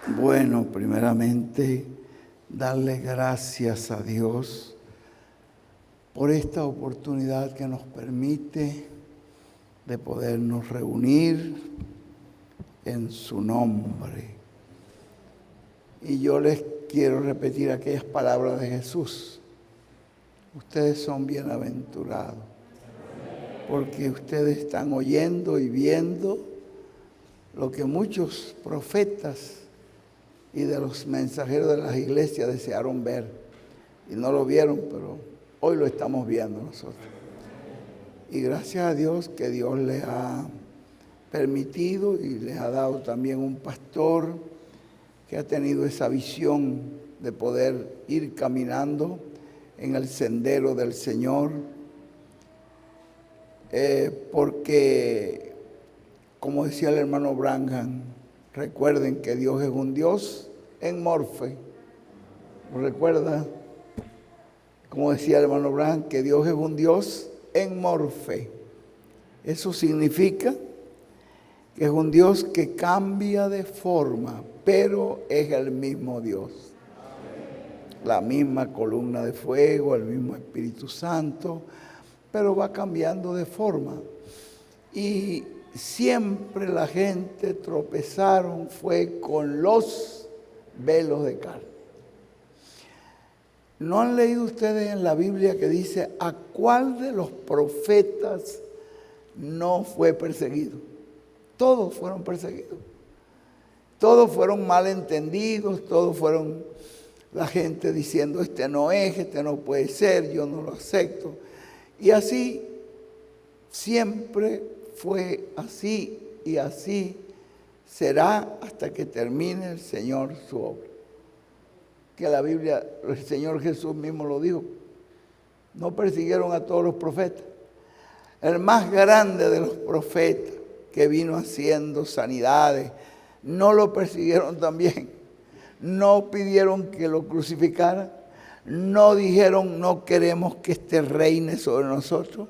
Bueno, primeramente, darle gracias a Dios por esta oportunidad que nos permite de podernos reunir en su nombre. Y yo les quiero repetir aquellas palabras de Jesús. Ustedes son bienaventurados, porque ustedes están oyendo y viendo lo que muchos profetas y de los mensajeros de las iglesias desearon ver. Y no lo vieron, pero hoy lo estamos viendo nosotros. Y gracias a Dios que Dios les ha permitido y les ha dado también un pastor que ha tenido esa visión de poder ir caminando en el sendero del Señor. Porque, como decía el hermano Branham, recuerden que Dios es un Dios en morfe. ¿Lo recuerda? Como decía el hermano Branham, que Dios es un Dios en morfe. Eso significa que es un Dios que cambia de forma, pero es el mismo Dios. La misma columna de fuego, el mismo Espíritu Santo, pero va cambiando de forma. Y siempre la gente tropezaron fue con los velos de carne. ¿No han leído ustedes en la Biblia que dice a cuál de los profetas no fue perseguido? Todos fueron perseguidos. Todos fueron malentendidos, todos fueron la gente diciendo este no es, este no puede ser, yo no lo acepto. Y así siempre fue así y así será hasta que termine el Señor su obra. Que la Biblia, el Señor Jesús mismo lo dijo. No persiguieron a todos los profetas. El más grande de los profetas que vino haciendo sanidades, no lo persiguieron también. No pidieron que lo crucificaran. No dijeron no queremos que este reine sobre nosotros.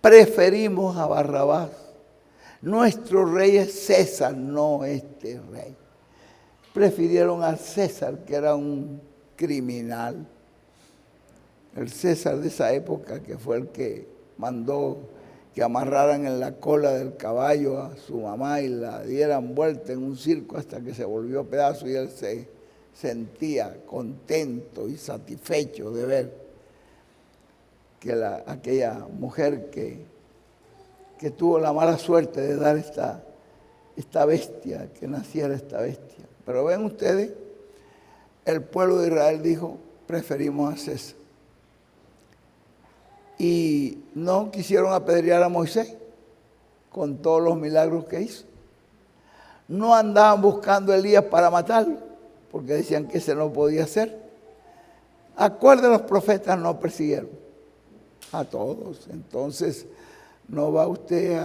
Preferimos a Barrabás. Nuestro rey es César, no este rey. Prefirieron a César, que era un criminal. El César de esa época, que fue el que mandó que amarraran en la cola del caballo a su mamá y la dieran vuelta en un circo hasta que se volvió pedazo y él se sentía contento y satisfecho de ver que aquella mujer que tuvo la mala suerte de dar esta bestia, que naciera esta bestia. Pero ven ustedes, el pueblo de Israel dijo, preferimos a César. Y no quisieron apedrear a Moisés con todos los milagros que hizo. No andaban buscando a Elías para matarlo, porque decían que ese no podía ser. ¿A cuál de los profetas no persiguieron? A todos. Entonces, no va usted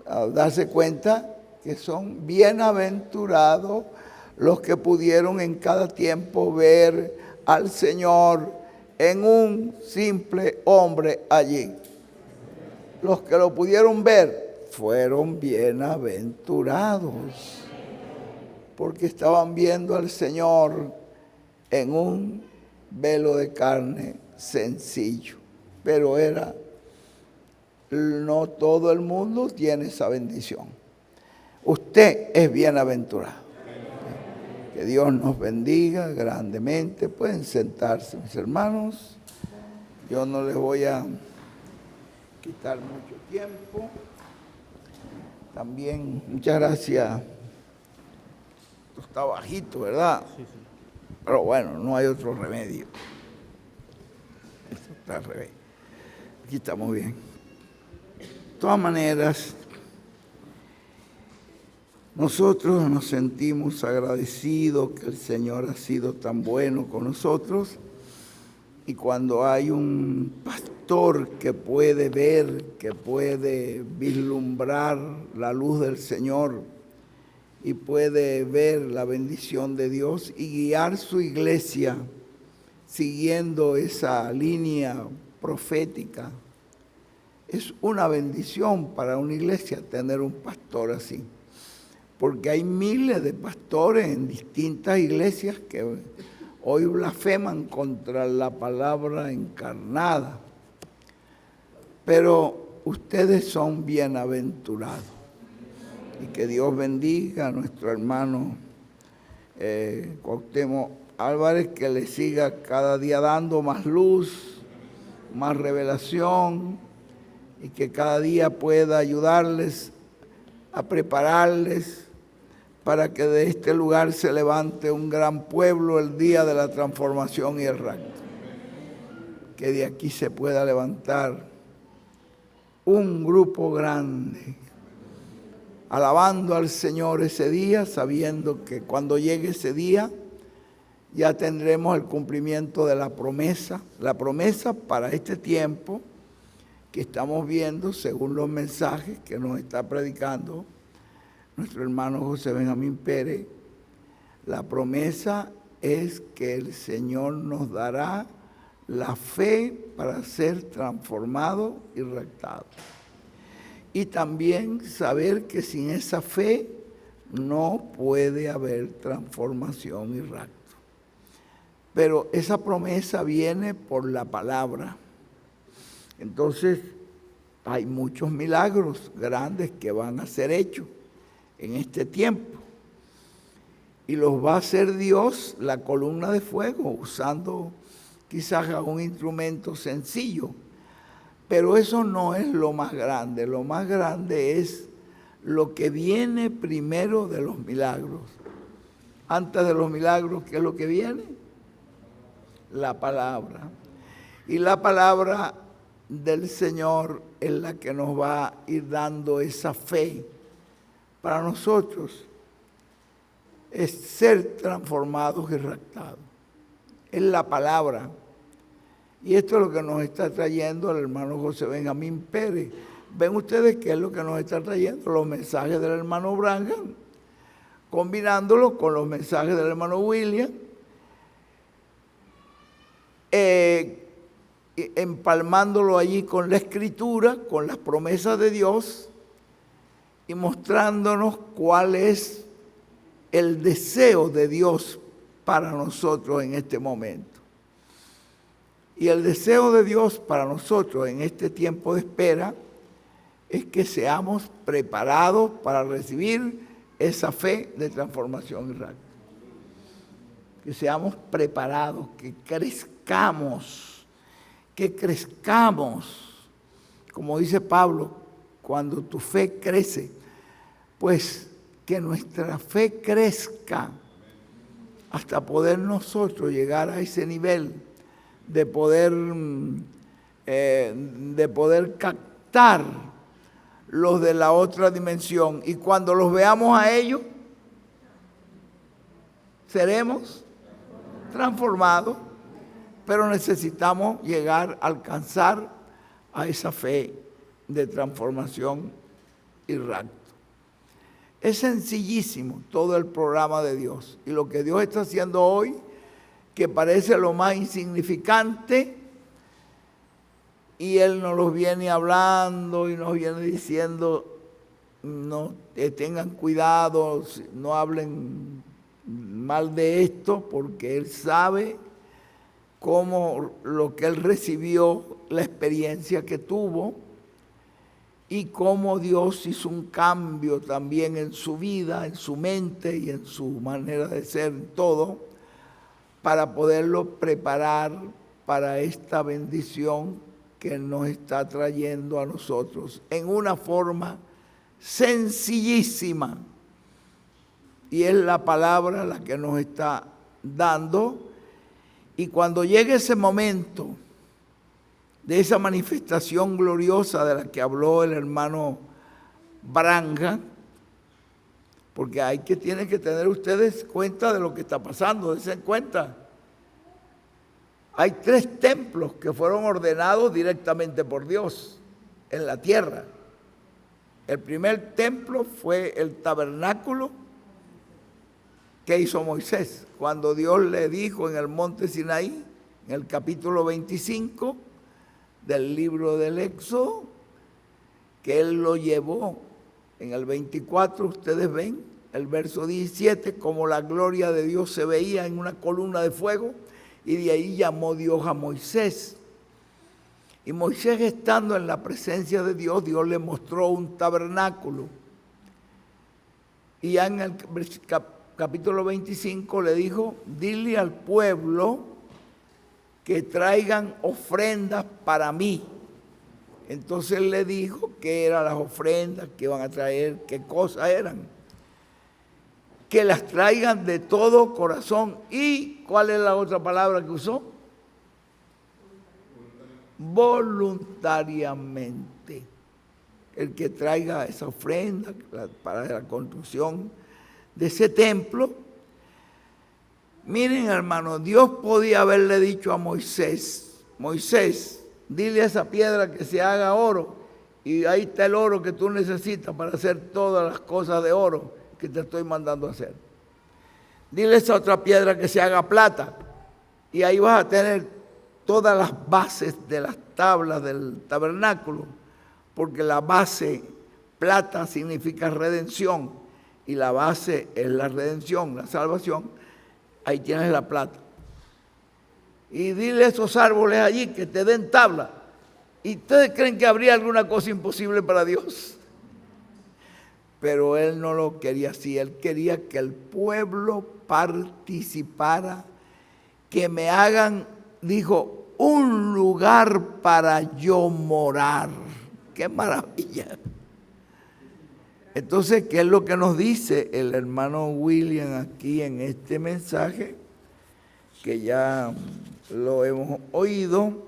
a darse cuenta que son bienaventurados los que pudieron en cada tiempo ver al Señor en un simple hombre allí. Los que lo pudieron ver fueron bienaventurados, porque estaban viendo al Señor en un velo de carne sencillo. Pero no todo el mundo tiene esa bendición. Usted es bienaventurado. Que Dios nos bendiga grandemente. Pueden sentarse, mis hermanos. Yo no les voy a quitar mucho tiempo. También, muchas gracias. Esto está bajito, ¿verdad? Sí. Pero bueno, no hay otro remedio. Esto está al revés. Aquí estamos bien. De todas maneras, nosotros nos sentimos agradecidos que el Señor ha sido tan bueno con nosotros, y cuando hay un pastor que puede ver, que puede vislumbrar la luz del Señor y puede ver la bendición de Dios y guiar su iglesia siguiendo esa línea profética, es una bendición para una iglesia tener un pastor así. porque hay miles de pastores en distintas iglesias que hoy blasfeman contra la palabra encarnada. Pero ustedes son bienaventurados. Y que Dios bendiga a nuestro hermano Cuauhtémoc Álvarez, que le siga cada día dando más luz, más revelación, y que cada día pueda ayudarles a prepararles para que de este lugar se levante un gran pueblo el día de la transformación y el rapto. Que de aquí se pueda levantar un grupo grande, alabando al Señor ese día, sabiendo que cuando llegue ese día ya tendremos el cumplimiento de la promesa para este tiempo que estamos viendo según los mensajes que nos está predicando nuestro hermano José Benjamín Pérez. La promesa es que el Señor nos dará la fe para ser transformado y raptado. Y también saber que sin esa fe no puede haber transformación y rapto. Pero esa promesa viene por la palabra. Entonces, hay muchos milagros grandes que van a ser hechos en este tiempo. Y los va a hacer Dios, la columna de fuego, usando quizás un instrumento sencillo. Pero eso no es lo más grande. Lo más grande es lo que viene primero de los milagros. Antes de los milagros, ¿qué es lo que viene? La palabra. Y la palabra del Señor es la que nos va a ir dando esa fe para nosotros. Es ser transformados y raptados. Es la palabra. Y esto es lo que nos está trayendo el hermano José Benjamín Pérez. Ven ustedes qué es lo que nos está trayendo los mensajes del hermano Branham, combinándolos con los mensajes del hermano William, empalmándolo allí con la Escritura, con las promesas de Dios, y mostrándonos cuál es el deseo de Dios para nosotros en este momento. Y el deseo de Dios para nosotros en este tiempo de espera es que seamos preparados para recibir esa fe de transformación y rapto. Que seamos preparados, que crezcamos, como dice Pablo, cuando tu fe crece, pues que nuestra fe crezca hasta poder nosotros llegar a ese nivel de poder captar los de la otra dimensión. Y cuando los veamos a ellos, seremos transformados, pero necesitamos llegar a alcanzar a esa fe de transformación y rapto. Es sencillísimo todo el programa de Dios. Y lo que Dios está haciendo hoy, que parece lo más insignificante, y Él nos los viene hablando y nos viene diciendo, no tengan cuidado, no hablen mal de esto, porque Él sabe cómo lo que Él recibió, la experiencia que tuvo, y cómo Dios hizo un cambio también en su vida, en su mente y en su manera de ser, todo, para poderlo preparar para esta bendición que nos está trayendo a nosotros en una forma sencillísima. Y es la palabra la que nos está dando. Y cuando llegue ese momento de esa manifestación gloriosa de la que habló el hermano Branham, porque tienen que tener ustedes cuenta de lo que está pasando, dense cuenta. Hay 3 templos que fueron ordenados directamente por Dios en la tierra. El primer templo fue el tabernáculo que hizo Moisés, cuando Dios le dijo en el monte Sinaí, en el capítulo 25 del libro del Éxodo, que Él lo llevó. En el 24 ustedes ven el verso 17, como la gloria de Dios se veía en una columna de fuego, y de ahí llamó Dios a Moisés. Y Moisés, estando en la presencia de Dios, Dios le mostró un tabernáculo. Y ya en el capítulo 25 le dijo, dile al pueblo que traigan ofrendas para mí. Entonces le dijo qué eran las ofrendas que iban a traer, qué cosas eran. Que las traigan de todo corazón. ¿Y cuál es la otra palabra que usó? Voluntariamente. El que traiga esa ofrenda para la construcción de ese templo. Miren, hermano, Dios podía haberle dicho a Moisés, Moisés, dile a esa piedra que se haga oro, y ahí está el oro que tú necesitas para hacer todas las cosas de oro que te estoy mandando a hacer. Dile a esa otra piedra que se haga plata, y ahí vas a tener todas las bases de las tablas del tabernáculo, porque la base plata significa redención, y la base es la redención, la salvación. Ahí tienes la plata. Y dile a esos árboles allí que te den tabla. ¿Y ustedes creen que habría alguna cosa imposible para Dios? Pero Él no lo quería así. Él quería que el pueblo participara, que me hagan, dijo, un lugar para yo morar. ¡Qué maravilla! Entonces, ¿qué es lo que nos dice el hermano William aquí en este mensaje? Que ya lo hemos oído.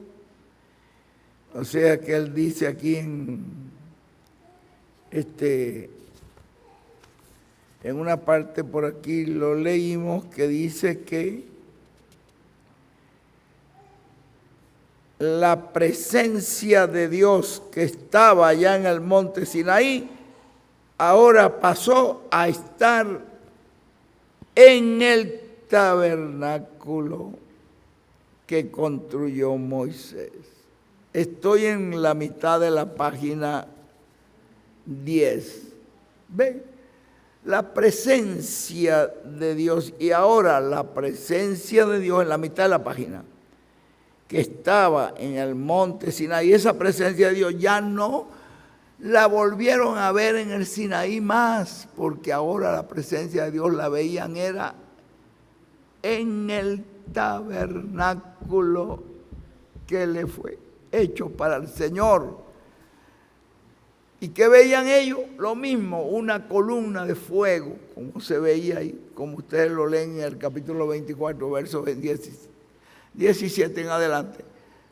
O sea que él dice aquí en una parte por aquí lo leímos, que dice que la presencia de Dios que estaba allá en el monte Sinaí ahora pasó a estar en el tabernáculo que construyó Moisés. Estoy en la mitad de la página 10. ¿Ven? La presencia de Dios, y ahora la presencia de Dios en la mitad de la página, que estaba en el monte Sinaí, esa presencia de Dios ya no la volvieron a ver en el Sinaí más, porque ahora la presencia de Dios la veían era en el tabernáculo que le fue hecho para el Señor. ¿Y qué veían ellos? Lo mismo, una columna de fuego, como se veía ahí, como ustedes lo leen en el capítulo 24, versos 17 en adelante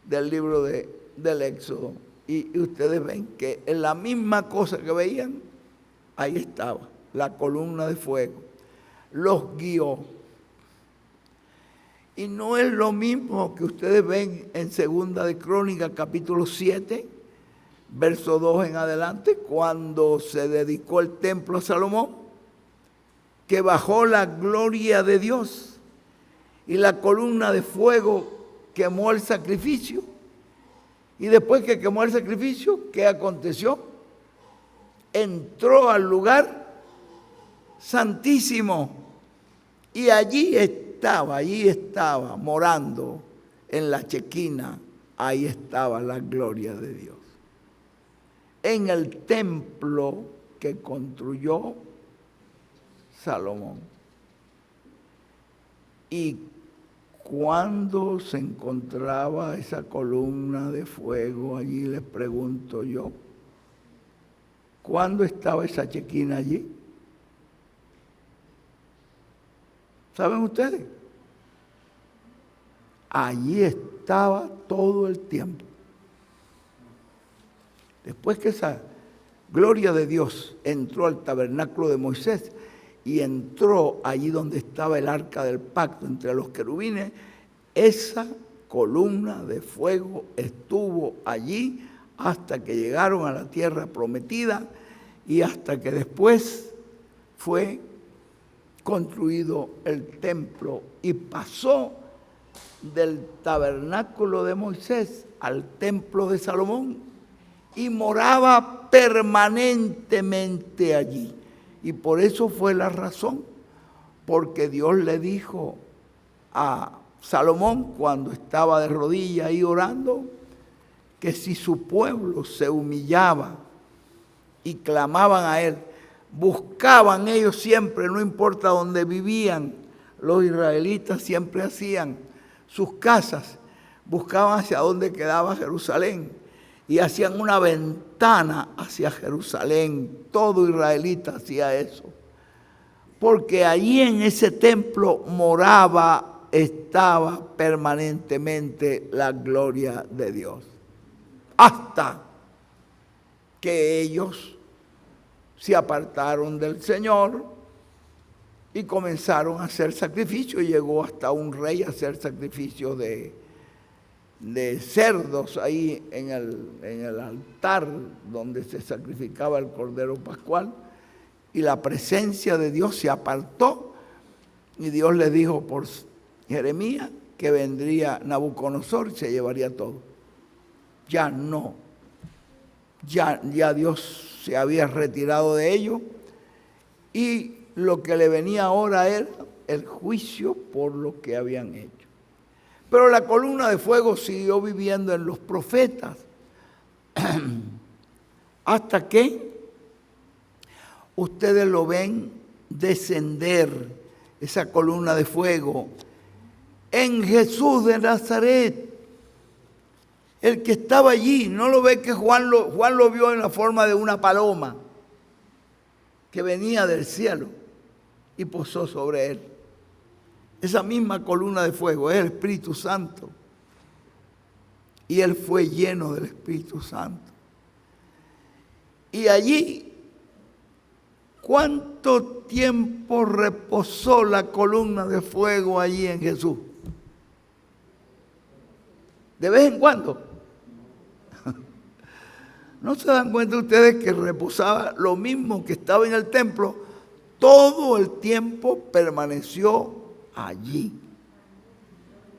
del libro del Éxodo. Y ustedes ven que en la misma cosa que veían, ahí estaba, la columna de fuego. Los guió. Y no es lo mismo que ustedes ven en Segunda de Crónicas, capítulo 7, verso 2 en adelante, cuando se dedicó el templo a Salomón, que bajó la gloria de Dios y la columna de fuego quemó el sacrificio. Y después que quemó el sacrificio, ¿qué aconteció? Entró al lugar santísimo y allí estaba morando en la chequina, ahí estaba la gloria de Dios. En el templo que construyó Salomón. Y cuando se encontraba esa columna de fuego allí, les pregunto yo, ¿cuándo estaba esa chequina allí? ¿Saben ustedes? Allí estaba todo el tiempo. Después que esa gloria de Dios entró al tabernáculo de Moisés y entró allí donde estaba el arca del pacto entre los querubines, esa columna de fuego estuvo allí hasta que llegaron a la tierra prometida y hasta que después fue construido el templo y pasó del tabernáculo de Moisés al templo de Salomón y moraba permanentemente allí. Y por eso fue la razón, porque Dios le dijo a Salomón cuando estaba de rodillas ahí orando, que si su pueblo se humillaba y clamaban a él, buscaban ellos siempre, no importa dónde vivían, los israelitas siempre hacían sus casas, buscaban hacia dónde quedaba Jerusalén y hacían una ventana hacia Jerusalén. Todo israelita hacía eso, porque allí en ese templo estaba permanentemente la gloria de Dios, hasta que ellos se apartaron del Señor y comenzaron a hacer sacrificios. Llegó hasta un rey a hacer sacrificios de cerdos ahí en el altar donde se sacrificaba el Cordero Pascual, y la presencia de Dios se apartó, y Dios le dijo por Jeremías que vendría Nabucodonosor y se llevaría todo. Ya no, ya Dios se había retirado de ellos, y lo que le venía ahora era el juicio por lo que habían hecho. Pero la columna de fuego siguió viviendo en los profetas hasta que ustedes lo ven descender, esa columna de fuego, en Jesús de Nazaret, el que estaba allí. No lo ve que Juan lo vio en la forma de una paloma que venía del cielo y posó sobre él. Esa misma columna de fuego es el Espíritu Santo, y él fue lleno del Espíritu Santo. Y allí, ¿cuánto tiempo reposó la columna de fuego allí en Jesús? De vez en cuando. ¿No se dan cuenta ustedes que reposaba lo mismo que estaba en el templo? Todo el tiempo permaneció allí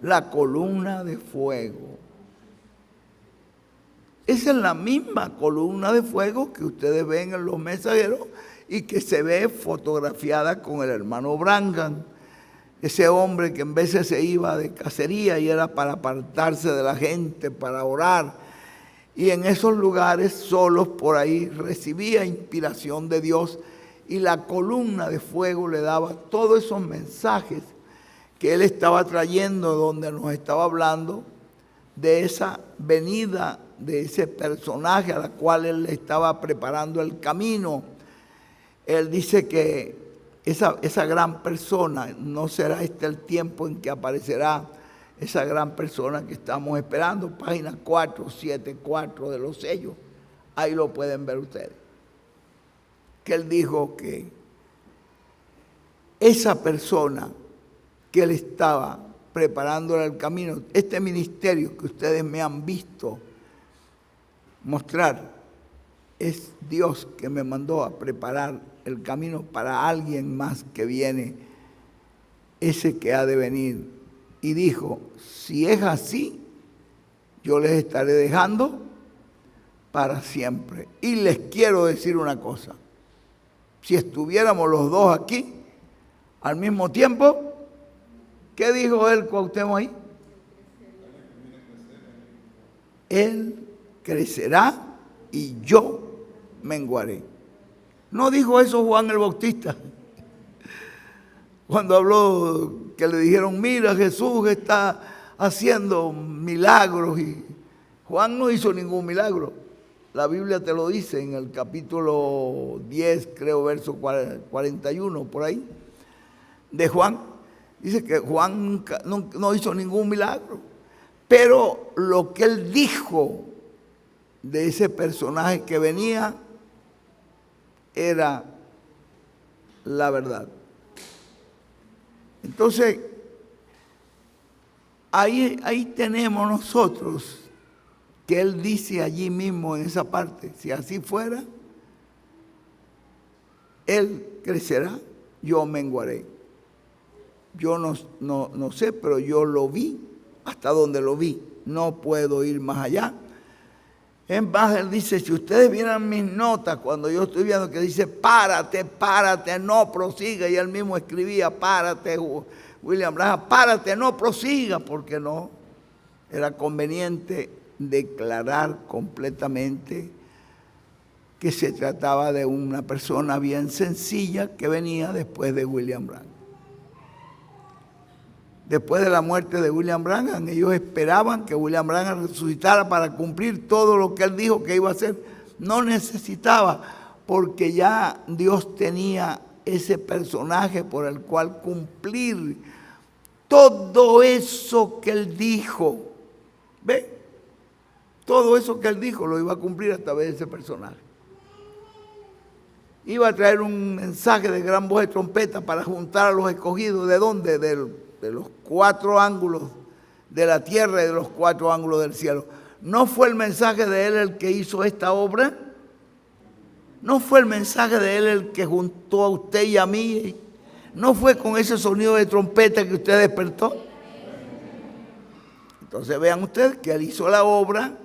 la columna de fuego. Esa es la misma columna de fuego que ustedes ven en los mensajeros y que se ve fotografiada con el hermano Branham, ese hombre que en veces se iba de cacería y era para apartarse de la gente, para orar, y en esos lugares solos por ahí recibía inspiración de Dios, y la columna de fuego le daba todos esos mensajes que él estaba trayendo, donde nos estaba hablando de esa venida de ese personaje a la cual él le estaba preparando el camino. Él dice que esa gran persona, no será este el tiempo en que aparecerá esa gran persona que estamos esperando. Página 474 de los sellos, ahí lo pueden ver ustedes. Que él dijo que esa persona que él estaba preparándole el camino, este ministerio que ustedes me han visto mostrar, es Dios que me mandó a preparar el camino para alguien más que viene, ese que ha de venir. Y dijo, si es así, yo les estaré dejando para siempre. Y les quiero decir una cosa, si estuviéramos los dos aquí al mismo tiempo, ¿qué dijo él, Cuauhtémoc, ahí? Él crecerá y yo menguaré. ¿No dijo eso Juan el Bautista? Cuando habló, que le dijeron, mira, Jesús está haciendo milagros, y Juan no hizo ningún milagro. La Biblia te lo dice en el capítulo 10, creo, verso 41, por ahí, de Juan. Dice que Juan no hizo ningún milagro, pero lo que él dijo de ese personaje que venía era la verdad. Entonces, ahí tenemos nosotros que él dice allí mismo en esa parte, si así fuera, él crecerá, yo menguaré. Yo no sé, pero yo lo vi hasta donde lo vi. No puedo ir más allá. Es más, él dice, si ustedes vieran mis notas, cuando yo estoy viendo que dice, párate, párate, no prosiga, y él mismo escribía, párate, William Branham, párate, no prosiga, porque no era conveniente declarar completamente que se trataba de una persona bien sencilla que venía después de William Branham. Después de la muerte de William Branham, ellos esperaban que William Branham resucitara para cumplir todo lo que él dijo que iba a hacer. No necesitaba, porque ya Dios tenía ese personaje por el cual cumplir todo eso que él dijo. ¿Ve? Todo eso que él dijo lo iba a cumplir a través de ese personaje. Iba a traer un mensaje de gran voz de trompeta para juntar a los escogidos. ¿De dónde? De los 4 ángulos de la tierra y de los 4 ángulos del cielo. ¿No fue el mensaje de él el que hizo esta obra? ¿No fue el mensaje de él el que juntó a usted y a mí? ¿No fue con ese sonido de trompeta que usted despertó? Entonces vean ustedes que él hizo la obra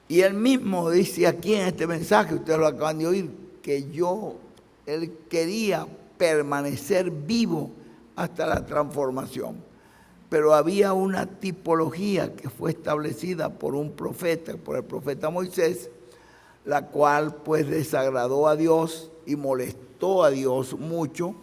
y él mismo dice aquí en este mensaje, ustedes lo acaban de oír, que él quería permanecer vivo hasta la transformación. Pero había una tipología que fue establecida por un profeta, por el profeta Moisés, la cual pues desagradó a Dios y molestó a Dios mucho,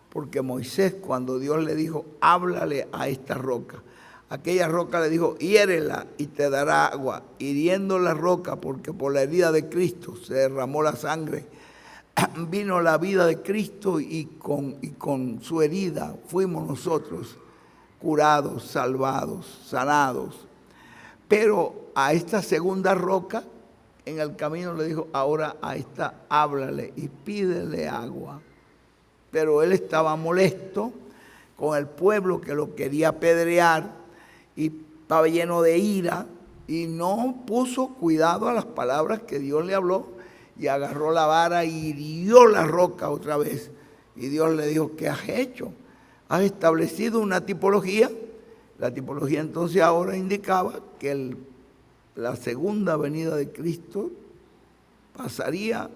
porque Moisés, cuando Dios le dijo, háblale a esta roca, aquella roca le dijo, hiérela y te dará agua, hiriendo la roca, porque por la herida de Cristo se derramó la sangre, vino la vida de Cristo y con su herida fuimos nosotros curados, salvados, sanados. Pero a esta segunda roca, en el camino le dijo, ahora a esta háblale y pídele agua. Pero él estaba molesto con el pueblo que lo quería apedrear y estaba lleno de ira y no puso cuidado a las palabras que Dios le habló y agarró la vara y hirió la roca otra vez. Y Dios le dijo, ¿qué has hecho? Has establecido una tipología. La tipología entonces ahora indicaba que la segunda venida de Cristo pasaría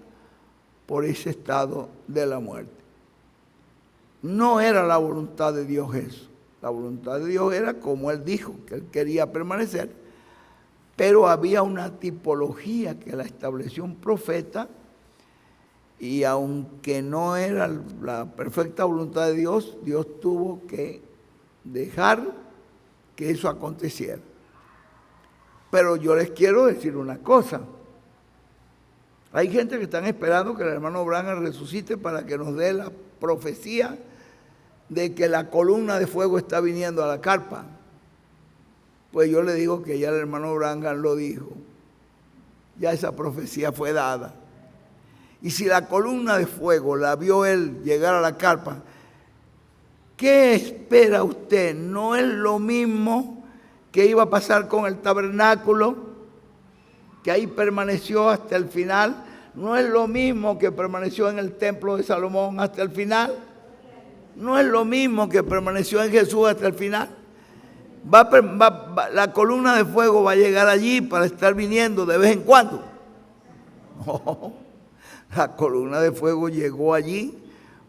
por ese estado de la muerte. No era la voluntad de Dios eso. La voluntad de Dios era como él dijo, que él quería permanecer, pero había una tipología que la estableció un profeta y aunque no era la perfecta voluntad de Dios, Dios tuvo que dejar que eso aconteciera. Pero yo les quiero decir una cosa. Hay gente que están esperando que el hermano Branham resucite para que nos dé la profecía de que la columna de fuego está viniendo a la carpa. Pues yo le digo que ya el hermano Branham lo dijo. Ya esa profecía fue dada. Y si la columna de fuego la vio él llegar a la carpa, ¿qué espera usted? ¿No es lo mismo que iba a pasar con el tabernáculo, que ahí permaneció hasta el final? ¿No es lo mismo que permaneció en el templo de Salomón hasta el final? ¿No es lo mismo que permaneció en Jesús hasta el final? La columna de fuego va a llegar allí para estar viniendo de vez en cuando. No, la columna de fuego llegó allí,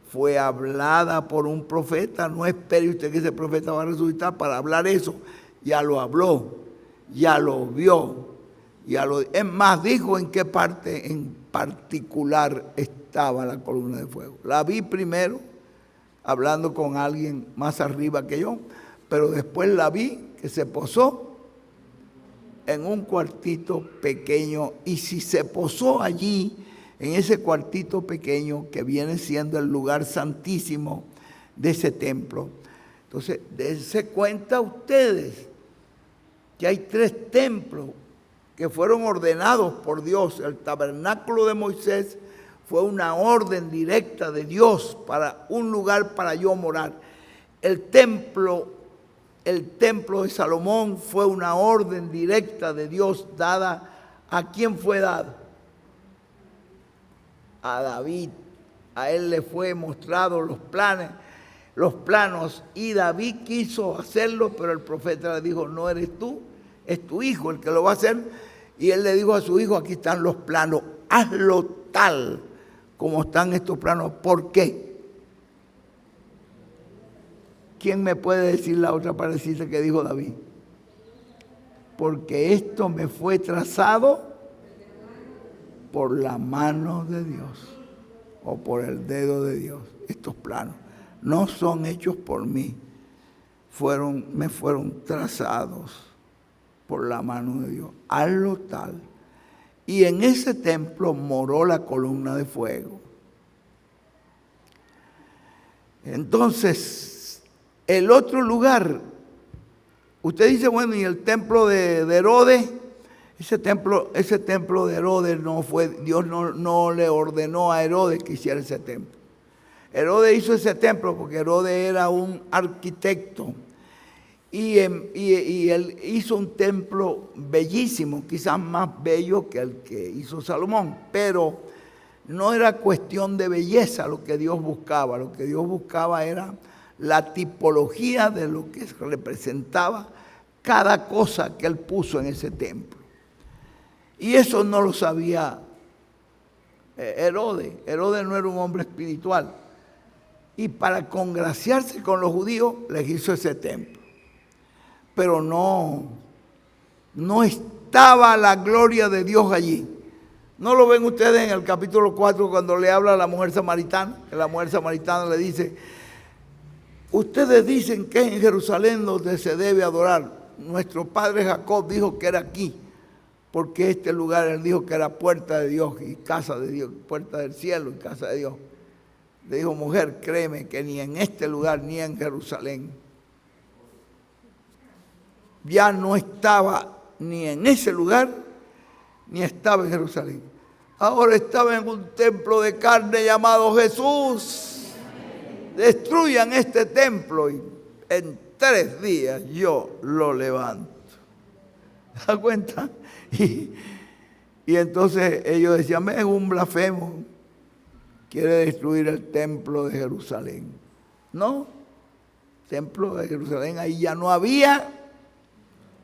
fue hablada por un profeta. No espere usted que ese profeta va a resucitar para hablar eso. Ya lo habló, ya lo vio, es más, dijo en qué parte en particular estaba la columna de fuego. La vi primero hablando con alguien más arriba que yo, pero después la vi que se posó en un cuartito pequeño. Y si se posó allí, en ese cuartito pequeño que viene siendo el lugar santísimo de ese templo, entonces dense cuenta ustedes que hay 3 templos que fueron ordenados por Dios. El tabernáculo de Moisés fue una orden directa de Dios para un lugar para yo morar. El templo de Salomón fue una orden directa de Dios dada. ¿A quién fue dada? A David. A él le fue mostrado los planos, y David quiso hacerlo, pero el profeta le dijo, no eres tú, es tu hijo el que lo va a hacer. Y él le dijo a su hijo, aquí están los planos, hazlo tal como están estos planos. ¿Por qué? ¿Quién me puede decir la otra parecida que dijo David? Porque esto me fue trazado por la mano de Dios o por el dedo de Dios. Estos planos no son hechos por mí, me fueron trazados por la mano de Dios. Hazlo tal. Y en ese templo moró la columna de fuego. Entonces, el otro lugar, usted dice, bueno, y el templo de Herodes, ese templo de Herodes no fue, Dios no le ordenó a Herodes que hiciera ese templo. Herodes hizo ese templo porque Herodes era un arquitecto y él hizo un templo bellísimo, quizás más bello que el que hizo Salomón, pero no era cuestión de belleza lo que Dios buscaba. Lo que Dios buscaba era la tipología de lo que representaba cada cosa que él puso en ese templo. Y eso no lo sabía Herodes. Herodes no era un hombre espiritual. Y para congraciarse con los judíos, les hizo ese templo. Pero no estaba la gloria de Dios allí. ¿No lo ven ustedes en el capítulo 4 cuando le habla a la mujer samaritana? Que la mujer samaritana le dice, ustedes dicen que es en Jerusalén donde se debe adorar. Nuestro padre Jacob dijo que era aquí, porque este lugar él dijo que era puerta de Dios y casa de Dios, puerta del cielo y casa de Dios. Le dijo, mujer, créeme que ni en este lugar ni en Jerusalén. Ya no estaba ni en ese lugar, ni estaba en Jerusalén. Ahora estaba en un templo de carne llamado Jesús. Destruyan este templo y en 3 días yo lo levanto. ¿Se da cuenta? Y entonces ellos decían, es un blasfemo. Quiere destruir el templo de Jerusalén. No, templo de Jerusalén, ahí ya no había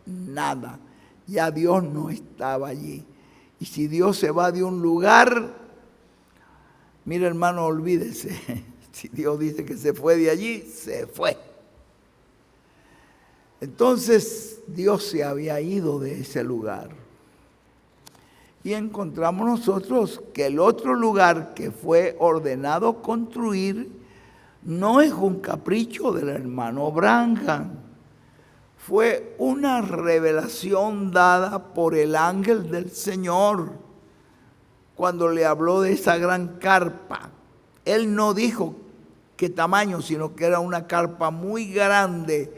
nada. Ya Dios no estaba allí. Y si Dios se va de un lugar, mira hermano, olvídese. Si Dios dice que se fue de allí, se fue. Entonces Dios se había ido de ese lugar. Y encontramos nosotros que el otro lugar que fue ordenado construir no es un capricho del hermano Branham. Fue una revelación dada por el ángel del Señor cuando le habló de esa gran carpa. Él no dijo qué tamaño, sino que era una carpa muy grande.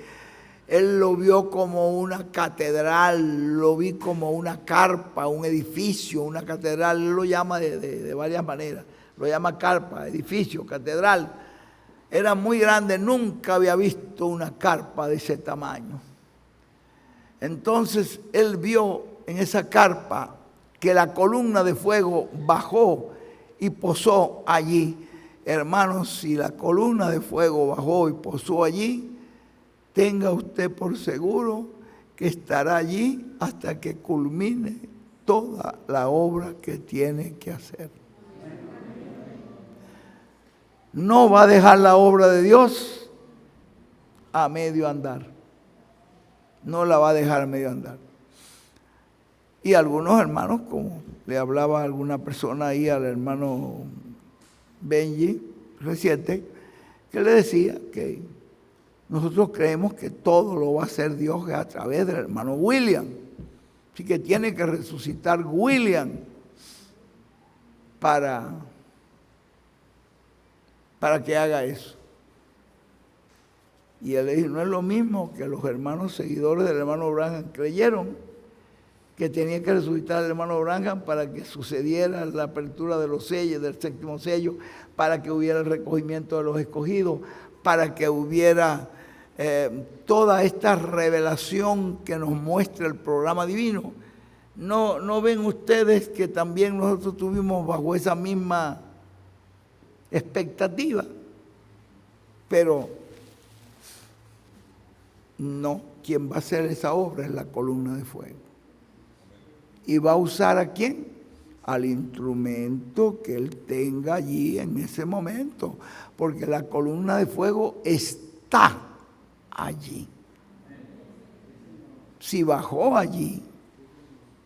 Él lo vio como una catedral, lo vi como una carpa, un edificio, una catedral. Él lo llama de varias maneras. Lo llama carpa, edificio, catedral. Era muy grande, nunca había visto una carpa de ese tamaño. Entonces él vio en esa carpa que la columna de fuego bajó y posó allí. Hermanos, si la columna de fuego bajó y posó allí, tenga usted por seguro que estará allí hasta que culmine toda la obra que tiene que hacer. No va a dejar la obra de Dios a medio andar. No la va a dejar a medio andar. Y algunos hermanos, como le hablaba a alguna persona ahí, al hermano Benji, reciente, que le decía que nosotros creemos que todo lo va a hacer Dios a través del hermano William. Así que tiene que resucitar William para que haga eso. Y él le dijo, no es lo mismo que los hermanos seguidores del hermano Branham creyeron que tenía que resucitar el hermano Branham para que sucediera la apertura de los sellos, del 7º sello, para que hubiera el recogimiento de los escogidos, para que hubiera toda esta revelación que nos muestra el programa divino. ¿No ven ustedes que también nosotros tuvimos bajo esa misma expectativa? Pero no, quien va a hacer esa obra es la columna de fuego. Y va a usar ¿a quién? Al instrumento que él tenga allí en ese momento, porque la columna de fuego está allí. Si bajó allí,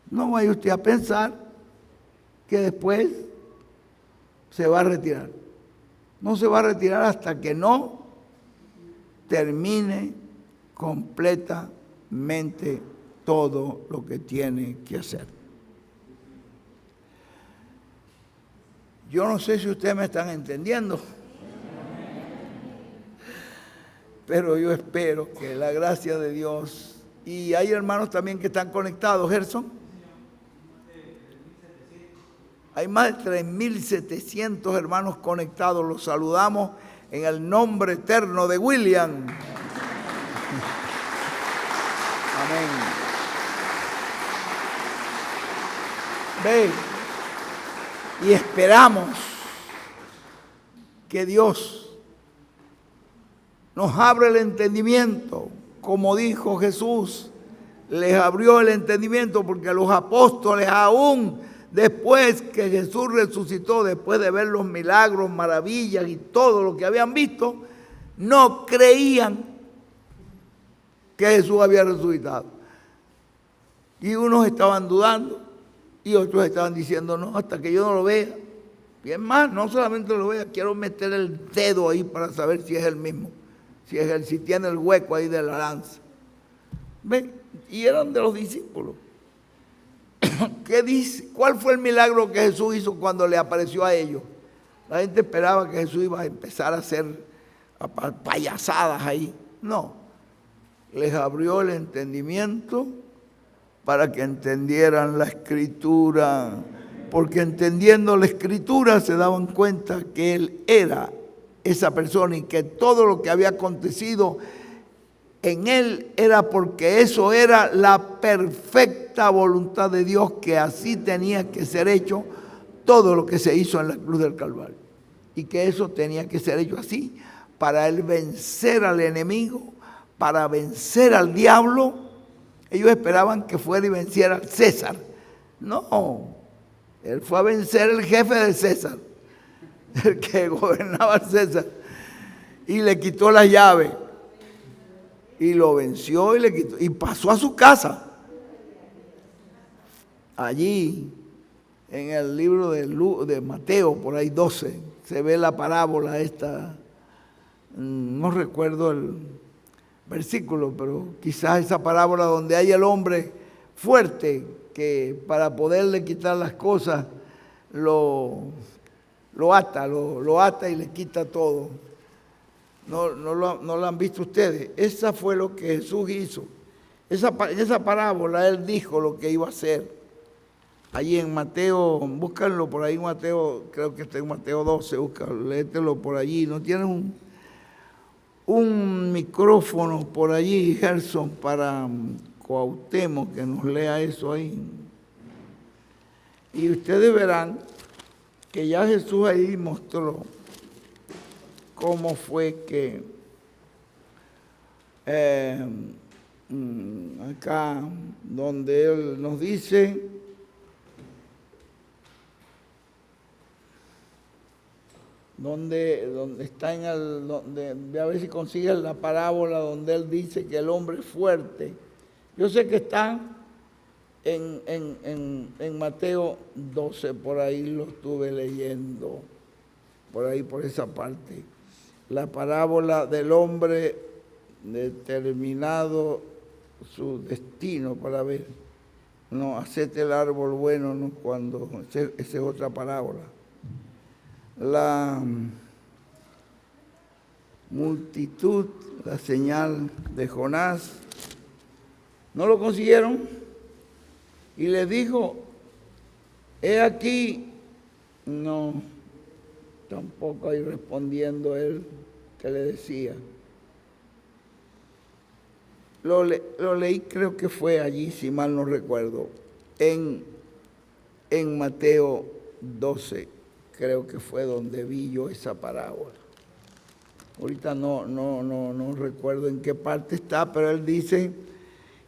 no vaya usted a pensar que después se va a retirar. No se va a retirar hasta que no termine completamente todo lo que tiene que hacer. Yo no sé si ustedes me están entendiendo, pero yo espero que la gracia de Dios, y hay hermanos también que están conectados, Gerson. Hay más de 3.700 hermanos conectados, los saludamos en el nombre eterno de William. Amén. Ve, y esperamos que Dios nos abra el entendimiento, como dijo Jesús, les abrió el entendimiento porque los apóstoles aún después que Jesús resucitó, después de ver los milagros, maravillas y todo lo que habían visto, no creían que Jesús había resucitado. Y unos estaban dudando y otros estaban diciendo, no, hasta que yo no lo vea. Y es más, no solamente lo vea, quiero meter el dedo ahí para saber si es el mismo, si tiene el hueco ahí de la lanza. ¿Ven? Y eran de los discípulos. ¿Qué dice? ¿Cuál fue el milagro que Jesús hizo cuando le apareció a ellos? La gente esperaba que Jesús iba a empezar a hacer payasadas ahí. No, les abrió el entendimiento para que entendieran la Escritura, porque entendiendo la Escritura se daban cuenta que Él era esa persona y que todo lo que había acontecido en Él era porque eso era la perfecta voluntad de Dios, que así tenía que ser hecho todo lo que se hizo en la cruz del Calvario. Y que eso tenía que ser hecho así para Él vencer al enemigo, para vencer al diablo. Ellos esperaban que fuera y venciera al César. No, Él fue a vencer al jefe del César, el que gobernaba al César, y le quitó las llaves. Y lo venció y le quitó, y pasó a su casa. Allí, en el libro de Mateo, por ahí 12, se ve la parábola esta. No recuerdo el versículo, pero quizás esa parábola donde hay el hombre fuerte que para poderle quitar las cosas lo ata y le quita todo. No lo han visto ustedes. Esa fue lo que Jesús hizo. En esa parábola Él dijo lo que iba a hacer. Allí en Mateo, búscanlo por ahí, Mateo, creo que está en Mateo 12, búscalo, léetelo por allí. ¿No tienen un micrófono por allí, Gerson, para Cuauhtémoc, que nos lea eso ahí? Y ustedes verán que ya Jesús ahí mostró cómo fue que acá donde Él nos dice, donde está en el, ve a ver si consigues la parábola donde Él dice que el hombre es fuerte. Yo sé que está en Mateo 12, por ahí lo estuve leyendo, por ahí, por esa parte. La parábola del hombre determinado su destino para ver. No, hacete el árbol bueno, no cuando, esa es otra parábola. La multitud, la señal de Jonás, no lo consiguieron y les dijo, he aquí, no, tampoco ahí respondiendo él que le decía. Lo leí, creo que fue allí, si mal no recuerdo, en Mateo 12, creo que fue donde vi yo esa parábola. Ahorita no recuerdo en qué parte está, pero él dice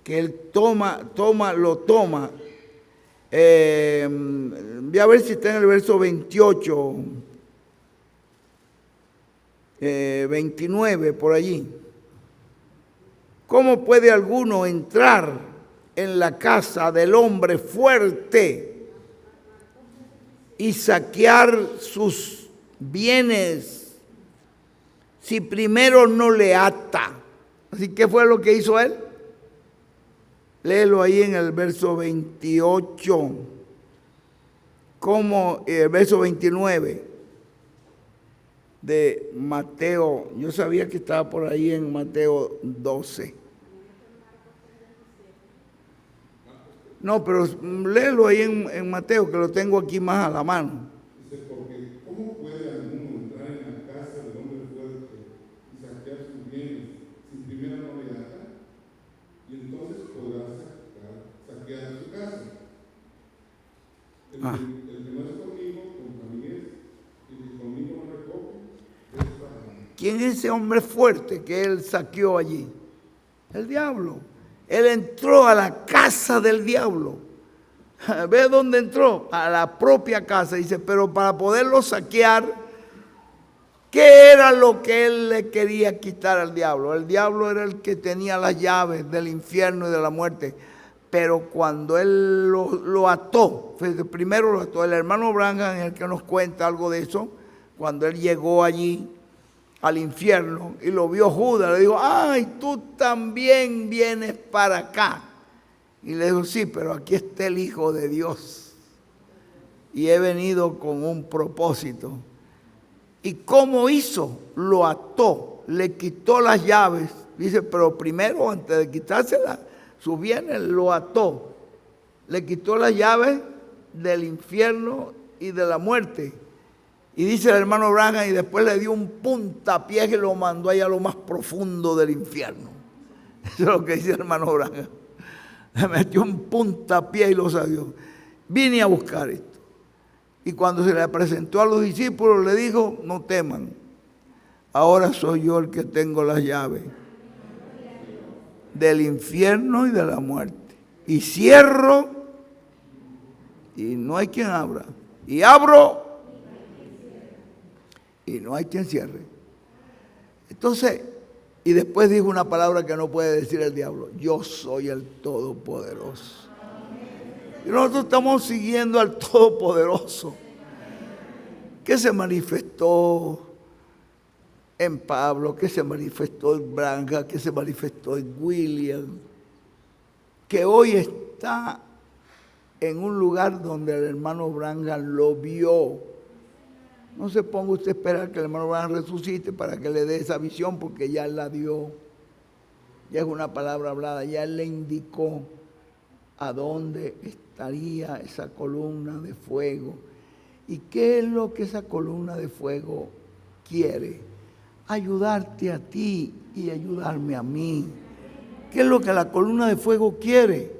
que él lo toma Voy a ver si está en el verso 28, 29, por allí. ¿Cómo puede alguno entrar en la casa del hombre fuerte y saquear sus bienes si primero no le ata? Así que fue lo que hizo él. Léelo ahí en el verso 28, como el verso 29 de Mateo. Yo sabía que estaba por ahí en Mateo 12. No, pero léelo ahí en Mateo, que lo tengo aquí más a la mano. Dice, porque ¿cómo puede alguno entrar en la casa del hombre fuerte y saquear sus bienes si primero no le ata? Y entonces podrá saquear su casa. El que no es conmigo, contra mí es. Y el que conmigo no recoge, es para mí. ¿Quién es ese hombre fuerte que él saqueó allí? El diablo. Él entró a la casa del diablo. ¿Ve dónde entró? A la propia casa. Dice, pero para poderlo saquear, ¿qué era lo que él le quería quitar al diablo? El diablo era el que tenía las llaves del infierno y de la muerte. Pero cuando él lo ató, primero lo ató, el hermano Branham es el que nos cuenta algo de eso, cuando él llegó allí al infierno y lo vio Judas, le dijo, ay, tú también vienes para acá. Y le dijo, sí, pero aquí está el Hijo de Dios y he venido con un propósito. ¿Y cómo hizo? Lo ató, le quitó las llaves. Dice, pero primero, antes de quitárselas, sus bienes, lo ató. Le quitó las llaves del infierno y de la muerte. Y dice el hermano Branham, y después le dio un puntapié y lo mandó allá a lo más profundo del infierno. Eso es lo que dice el hermano Branham. Le metió un puntapié y lo salió. Vine a buscar esto. Y cuando se le presentó a los discípulos, le dijo, no teman, ahora soy yo el que tengo las llaves del infierno y de la muerte. Y cierro, y no hay quien abra. Y abro, y no hay quien cierre. Entonces, y después dijo una palabra que no puede decir el diablo, yo soy el Todopoderoso. Y nosotros estamos siguiendo al Todopoderoso, que se manifestó en Pablo, que se manifestó en Branham, que se manifestó en William, que hoy está en un lugar donde el hermano Branham lo vio. No se ponga usted a esperar que el hermano Branham resucite para que le dé esa visión, porque ya él la dio. Ya es una palabra hablada, ya él le indicó a dónde estaría esa columna de fuego. ¿Y qué es lo que esa columna de fuego quiere? Ayudarte a ti y ayudarme a mí. ¿Qué es lo que la columna de fuego quiere?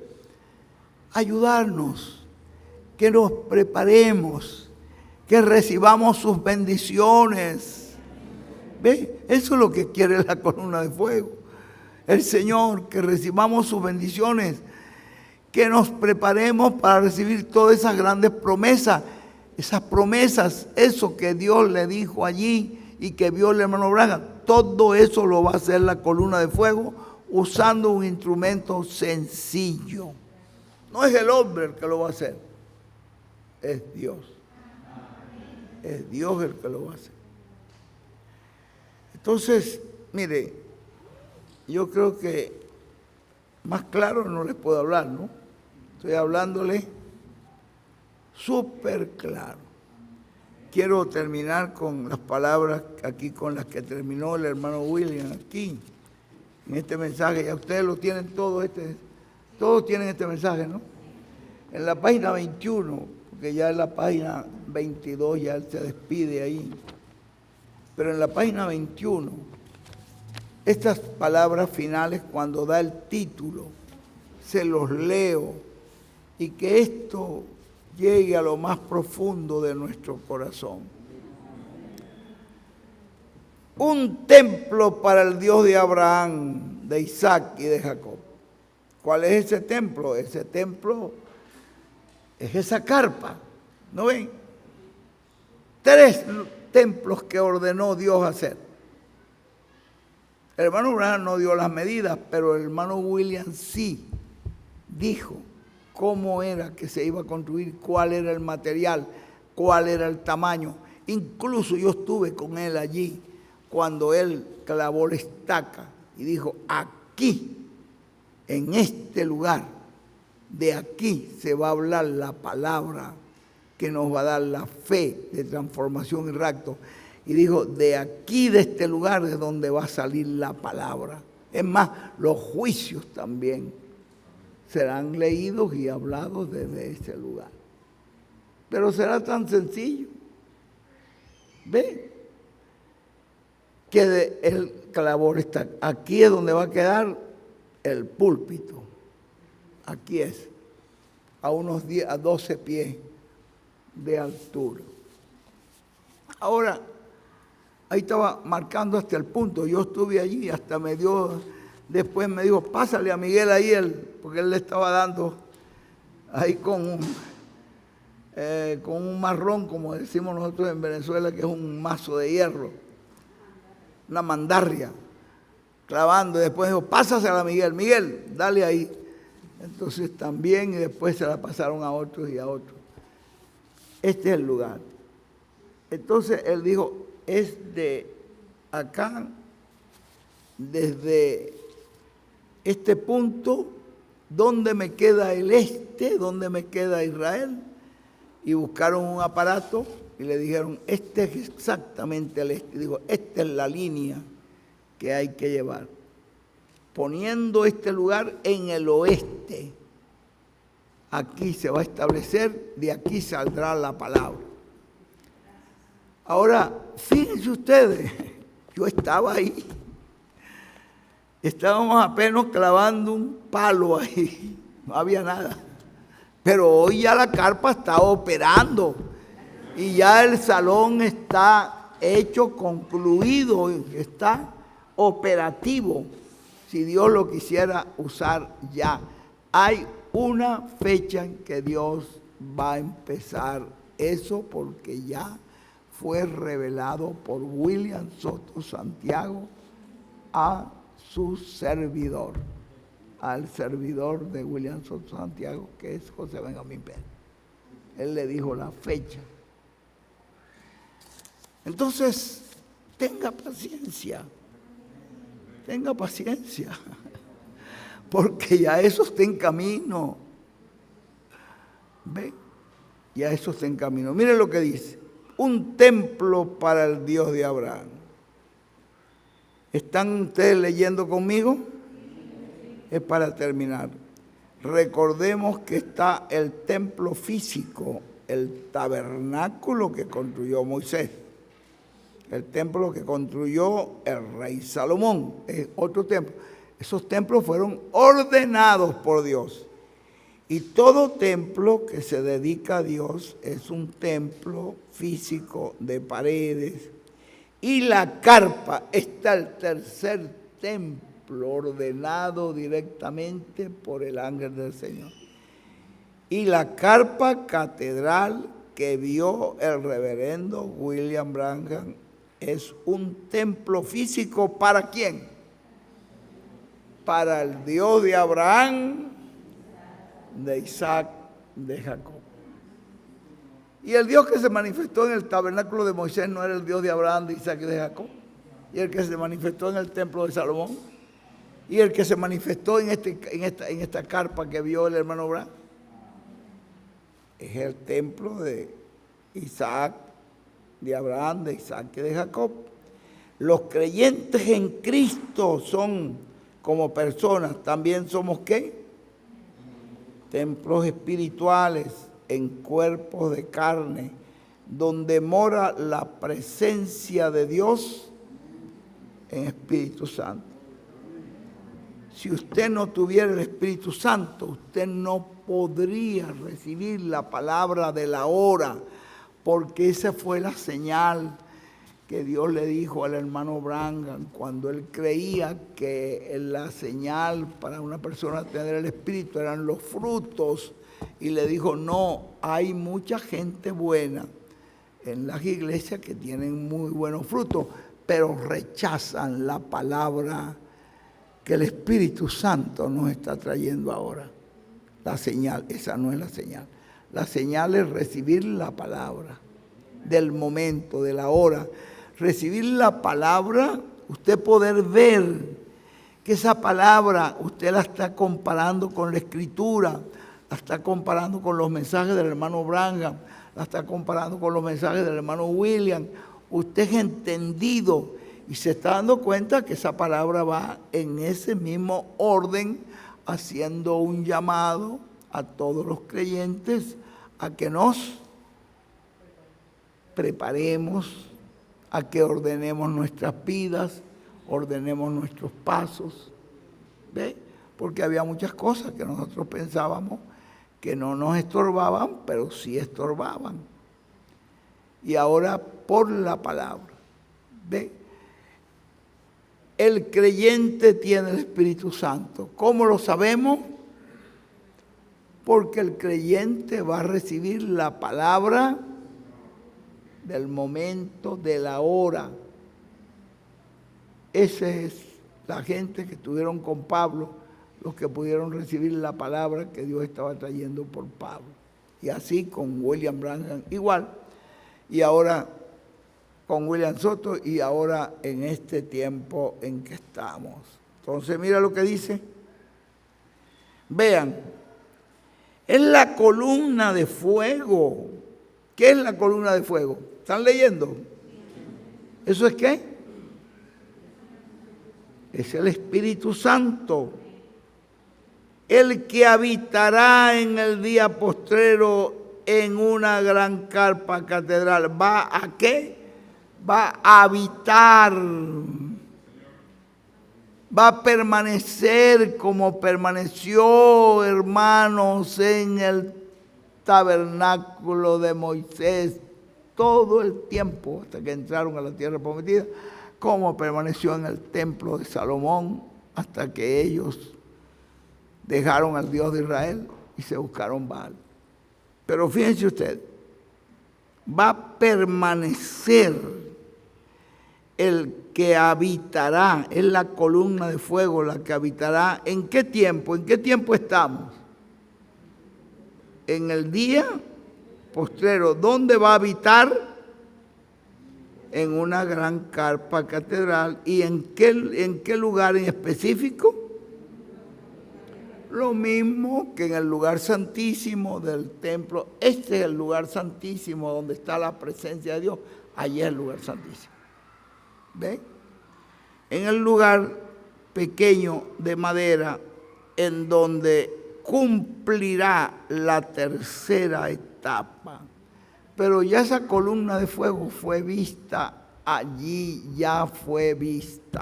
Ayudarnos, que nos preparemos, que recibamos sus bendiciones. ¿Ve? Eso es lo que quiere la columna de fuego. El Señor, que recibamos sus bendiciones, que nos preparemos para recibir todas esas grandes promesas, eso que Dios le dijo allí y que vio el hermano Branham, todo eso lo va a hacer la columna de fuego usando un instrumento sencillo. No es el hombre el que lo va a hacer, es Dios. Es Dios el que lo va a hacer. Entonces, mire, yo creo que más claro no les puedo hablar, ¿no? Estoy hablándole súper claro. Quiero terminar con las palabras aquí con las que terminó el hermano William aquí, en este mensaje. Ya ustedes lo tienen todos tienen este mensaje, ¿no? En la página 21, porque ya en la página 22 ya él se despide ahí. Pero en la página 21, estas palabras finales, cuando da el título, se los leo, y que esto llegue a lo más profundo de nuestro corazón. Un templo para el Dios de Abraham, de Isaac y de Jacob. ¿Cuál es ese templo? Ese templo Es esa carpa, ¿no ven? 3 templos que ordenó Dios hacer. El hermano Branham no dio las medidas, pero el hermano William sí dijo cómo era que se iba a construir, cuál era el material, cuál era el tamaño. Incluso yo estuve con él allí cuando él clavó la estaca y dijo, aquí, en este lugar, de aquí se va a hablar la palabra que nos va a dar la fe de transformación y rapto. Y dijo, de aquí, de este lugar, es donde va a salir la palabra. Es más, los juicios también serán leídos y hablados desde ese lugar. Pero será tan sencillo. ¿Ve? Que el clavor está. Aquí es donde va a quedar el púlpito. Aquí es. A unos 10, a 12 pies de altura. Ahora, ahí estaba marcando hasta el punto. Yo estuve allí, hasta después me dijo, pásale a Miguel ahí, porque él le estaba dando ahí con un marrón, como decimos nosotros en Venezuela, que es un mazo de hierro, una mandarria, clavando. Y después dijo, pásasela a Miguel, Miguel, dale ahí. Entonces también, y después se la pasaron a otros y a otros. Este es el lugar. Entonces él dijo, es de acá, desde este punto, ¿dónde me queda el este? ¿Dónde me queda Israel? Y buscaron un aparato y le dijeron, este es exactamente el este. Y dijo, esta es la línea que hay que llevar. Poniendo este lugar en el oeste, aquí se va a establecer, de aquí saldrá la palabra. Ahora, fíjense ustedes, yo estaba ahí, estábamos apenas clavando un palo ahí, no había nada. Pero hoy ya la carpa está operando y ya el salón está hecho, concluido, está operativo. Si Dios lo quisiera usar ya. Hay una fecha en que Dios va a empezar eso porque ya fue revelado por William Soto Santiago a su servidor, al servidor de William Soto Santiago, que es José Benjamín Pérez. Él le dijo la fecha. Entonces, tenga paciencia, porque ya eso está en camino. ¿Ve? Ya eso está en camino. Miren lo que dice. Un templo para el Dios de Abraham. ¿Están ustedes leyendo conmigo? Es para terminar. Recordemos que está el templo físico, el tabernáculo que construyó Moisés, el templo que construyó el rey Salomón, es otro templo. Esos templos fueron ordenados por Dios. Y todo templo que se dedica a Dios es un templo físico de paredes. Y la carpa está el tercer templo ordenado directamente por el ángel del Señor. Y la carpa catedral que vio el reverendo William Branham es un templo físico ¿para quién? Para el Dios de Abraham, de Isaac, de Jacob. Y el Dios que se manifestó en el tabernáculo de Moisés no era el Dios de Abraham, de Isaac y de Jacob. Y el que se manifestó en el templo de Salomón. Y el que se manifestó en esta carpa que vio el hermano Abraham. Es el templo de Isaac, de Abraham, de Isaac y de Jacob. Los creyentes en Cristo son como personas. También somos ¿qué? Templos espirituales en cuerpos de carne, donde mora la presencia de Dios en Espíritu Santo. Si usted no tuviera el Espíritu Santo, usted no podría recibir la palabra de la hora, porque esa fue la señal que Dios le dijo al hermano Branham cuando él creía que la señal para una persona tener el Espíritu eran los frutos y le dijo, no, hay mucha gente buena en las iglesias que tienen muy buenos frutos, pero rechazan la palabra que el Espíritu Santo nos está trayendo ahora. La señal, esa no es la señal. La señal es recibir la palabra del momento, de la hora. Recibir la palabra, usted poder ver que esa palabra usted la está comparando con la Escritura, la está comparando con los mensajes del hermano Branham, la está comparando con los mensajes del hermano William. Usted es entendido y se está dando cuenta que esa palabra va en ese mismo orden, haciendo un llamado a todos los creyentes a que nos preparemos, a que ordenemos nuestras vidas, ordenemos nuestros pasos. ¿Ve? Porque había muchas cosas que nosotros pensábamos que no nos estorbaban, pero sí estorbaban. Y ahora por la palabra. ¿Ve? El creyente tiene el Espíritu Santo. ¿Cómo lo sabemos? Porque el creyente va a recibir la palabra del momento, de la hora. Esa es la gente que estuvieron con Pablo, los que pudieron recibir la palabra que Dios estaba trayendo por Pablo. Y así con William Branham igual. Y ahora con William Soto y ahora en este tiempo en que estamos. Entonces mira lo que dice. Vean, es la columna de fuego. ¿Qué es la columna de fuego? ¿Están leyendo? ¿Eso es qué? Es el Espíritu Santo, el que habitará en el día postrero en una gran carpa catedral. ¿Va a qué? Va a habitar, va a permanecer como permaneció, hermanos, en el tabernáculo de Moisés todo el tiempo hasta que entraron a la tierra prometida, como permaneció en el templo de Salomón hasta que ellos dejaron al Dios de Israel y se buscaron Baal. Pero fíjense usted, va a permanecer el que habitará, es la columna de fuego la que habitará. ¿En qué tiempo? ¿En qué tiempo estamos? En el día postrero. ¿Dónde va a habitar? En una gran carpa catedral. ¿Y en qué lugar en específico? Lo mismo que en el lugar santísimo del templo. Este es el lugar santísimo donde está la presencia de Dios. Allí es el lugar santísimo. ¿Ven? En el lugar pequeño de madera en donde cumplirá la tercera etapa. Pero ya esa columna de fuego fue vista allí, ya fue vista.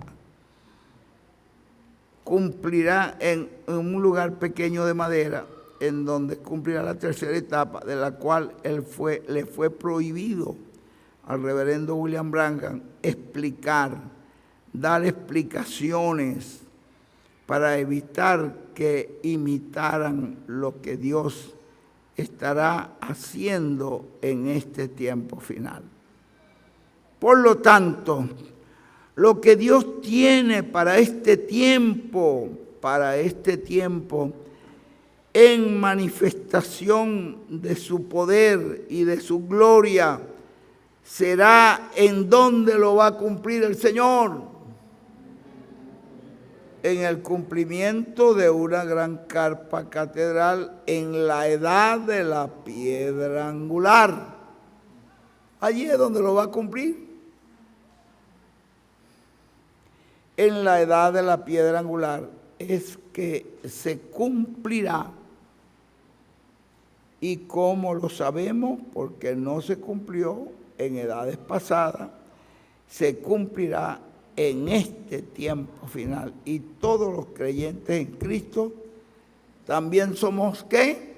Cumplirá en un lugar pequeño de madera, en donde cumplirá la tercera etapa, de la cual le fue prohibido al reverendo William Branham dar explicaciones para evitar que imitaran lo que Dios estará haciendo en este tiempo final. Por lo tanto, lo que Dios tiene para este tiempo, en manifestación de su poder y de su gloria, será en donde lo va a cumplir el Señor. En el cumplimiento de una gran carpa catedral en la edad de la piedra angular. Allí es donde lo va a cumplir. En la edad de la piedra angular es que se cumplirá. ¿Y cómo lo sabemos? Porque no se cumplió en edades pasadas, se cumplirá en este tiempo final. Y todos los creyentes en Cristo también somos ¿qué?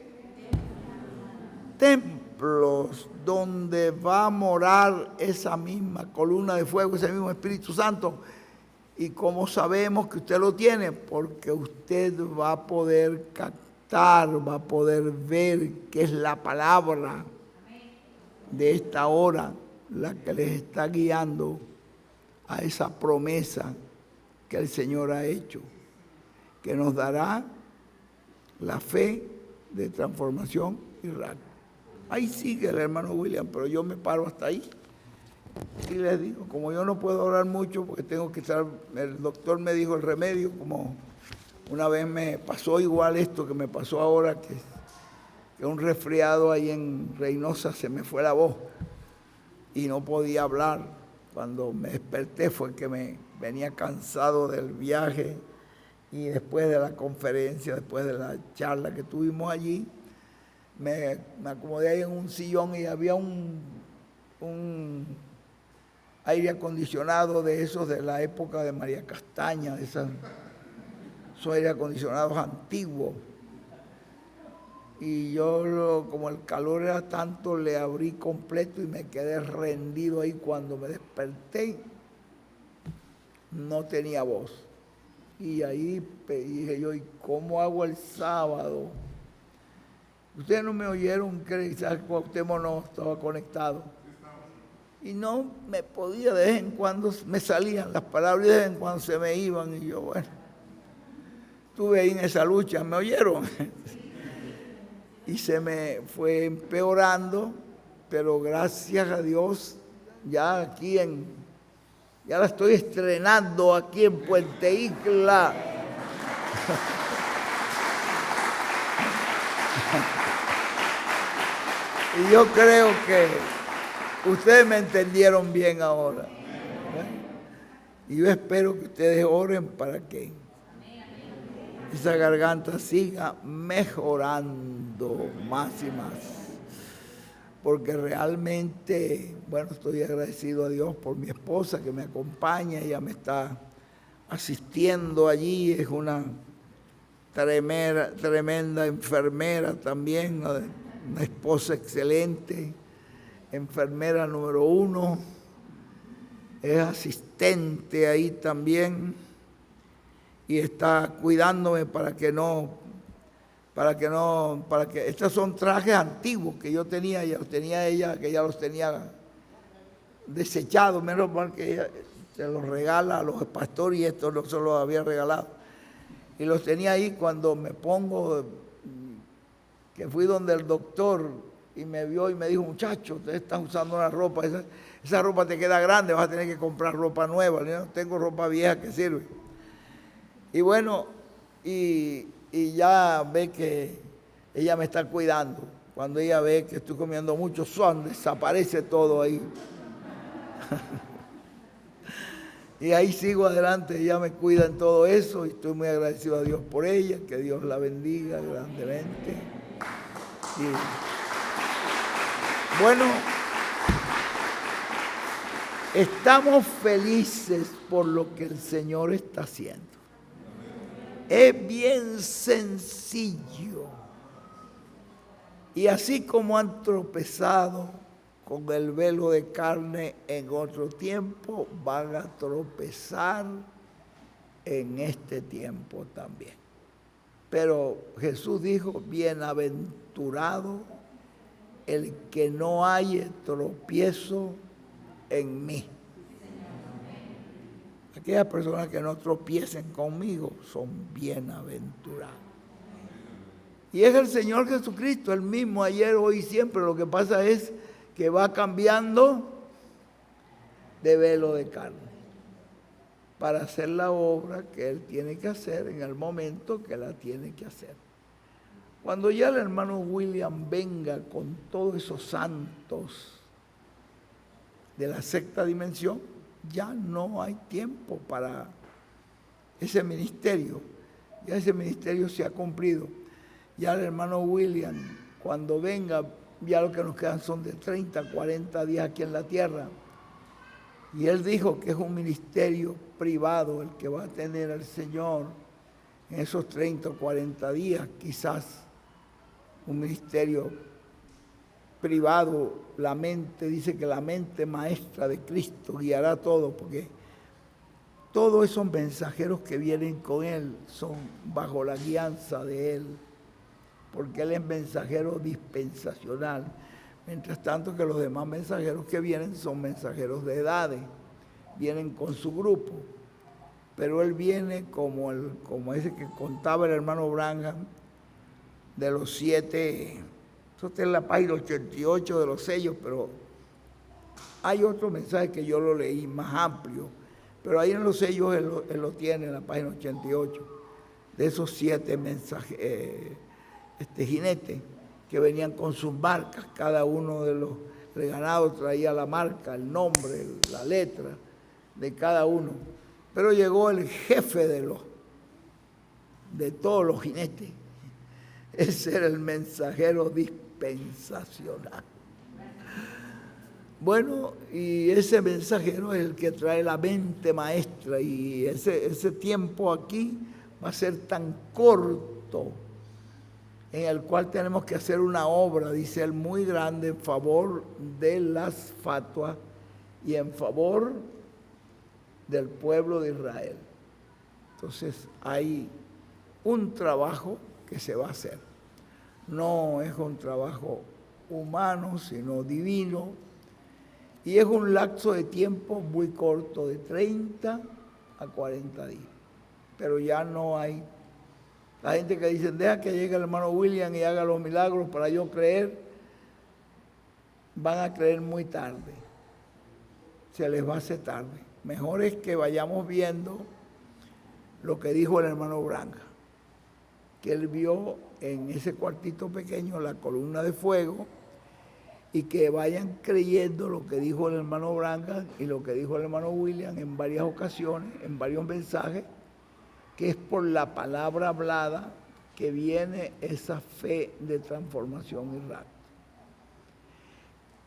Templos donde va a morar esa misma columna de fuego, ese mismo Espíritu Santo. ¿Y cómo sabemos que usted lo tiene? Porque usted va a poder captar, va a poder ver que es la palabra de esta hora la que les está guiando a esa promesa que el Señor ha hecho, que nos dará la fe de transformación y rapto. Ahí sigue el hermano William, pero yo me paro hasta ahí. Y les digo, como yo no puedo orar mucho porque tengo que estar, el doctor me dijo el remedio, como una vez me pasó igual esto que me pasó ahora, que un resfriado ahí en Reynosa se me fue la voz y no podía hablar. Cuando me desperté fue que me venía cansado del viaje y después de la conferencia, después de la charla que tuvimos allí, me acomodé ahí en un sillón y había un aire acondicionado de esos de la época de María Castaña, esos aire acondicionados antiguos. Y yo, como el calor era tanto, le abrí completo y me quedé rendido ahí. Cuando me desperté, no tenía voz. Y ahí dije yo, ¿y cómo hago el sábado? Ustedes no me oyeron, quizás Cuauhtémoc no estaba conectado. Y no me podía, de vez en cuando me salían las palabras y de vez en cuando se me iban. Y yo, bueno, estuve ahí en esa lucha, ¿me oyeron? Y se me fue empeorando, pero gracias a Dios, ya la estoy estrenando aquí en Puente Icla. Y yo creo que ustedes me entendieron bien ahora. Y yo espero que ustedes oren para que esa garganta siga mejorando más y más. Porque realmente, bueno, estoy agradecido a Dios por mi esposa que me acompaña, ella me está asistiendo allí, es una tremenda enfermera también, una esposa excelente, enfermera número 1, es asistente ahí también y está cuidándome para que estos son trajes antiguos que yo tenía, ya los tenía ella, que ella los tenía desechados, menos mal que ella se los regala a los pastores y esto no se los había regalado. Y los tenía ahí cuando me pongo, que fui donde el doctor y me vio y me dijo, muchacho, ustedes están usando una ropa, esa ropa te queda grande, vas a tener que comprar ropa nueva. Yo no tengo ropa vieja que sirve. Y bueno, y ya ve que ella me está cuidando. Cuando ella ve que estoy comiendo mucho desaparece todo ahí. Y ahí sigo adelante, ella me cuida en todo eso y estoy muy agradecido a Dios por ella, que Dios la bendiga grandemente. Y bueno, estamos felices por lo que el Señor está haciendo. Es bien sencillo. Y así como han tropezado con el velo de carne en otro tiempo, van a tropezar en este tiempo también. Pero Jesús dijo, bienaventurado el que no haya tropiezo en mí. Aquellas personas que no tropiecen conmigo son bienaventurados. Y es el Señor Jesucristo, el mismo ayer, hoy y siempre. Lo que pasa es que va cambiando de velo de carne para hacer la obra que Él tiene que hacer en el momento que la tiene que hacer. Cuando ya el hermano William venga con todos esos santos de la sexta dimensión, ya no hay tiempo para ese ministerio. Ya ese ministerio se ha cumplido. Ya el hermano William, cuando venga, ya lo que nos quedan son de 30, 40 días aquí en la tierra. Y él dijo que es un ministerio privado el que va a tener el Señor en esos 30 o 40 días, quizás un ministerio privado. La mente, dice que la mente maestra de Cristo guiará todo, porque todos esos mensajeros que vienen con Él son bajo la guianza de Él. porque Él es mensajero dispensacional. Mientras tanto que los demás mensajeros que vienen son mensajeros de edades, vienen con su grupo. Pero Él viene como ese que contaba el hermano Branham, de los 7, eso está en la página 88 de los sellos, pero hay otro mensaje que yo lo leí más amplio, pero ahí en los sellos él lo tiene en la página 88, de esos 7 jinetes que venían con sus marcas, cada uno de los reganados traía la marca, el nombre, la letra de cada uno. Pero llegó el jefe de todos los jinetes. Ese era el mensajero dispensacional. Bueno, y ese mensajero es el que trae la mente maestra, y ese tiempo aquí va a ser tan corto, en el cual tenemos que hacer una obra, dice él, muy grande en favor de las fatuas y en favor del pueblo de Israel. Entonces hay un trabajo que se va a hacer. No es un trabajo humano, sino divino, y es un lapso de tiempo muy corto, de 30 a 40 días. Pero ya no hay. La gente que dice, deja que llegue el hermano William y haga los milagros para yo creer, van a creer muy tarde. Se les va a hacer tarde. Mejor es que vayamos viendo lo que dijo el hermano Branham, que él vio en ese cuartito pequeño la columna de fuego, y que vayan creyendo lo que dijo el hermano Branham y lo que dijo el hermano William en varias ocasiones, en varios mensajes, que es por la palabra hablada que viene esa fe de transformación y rapto.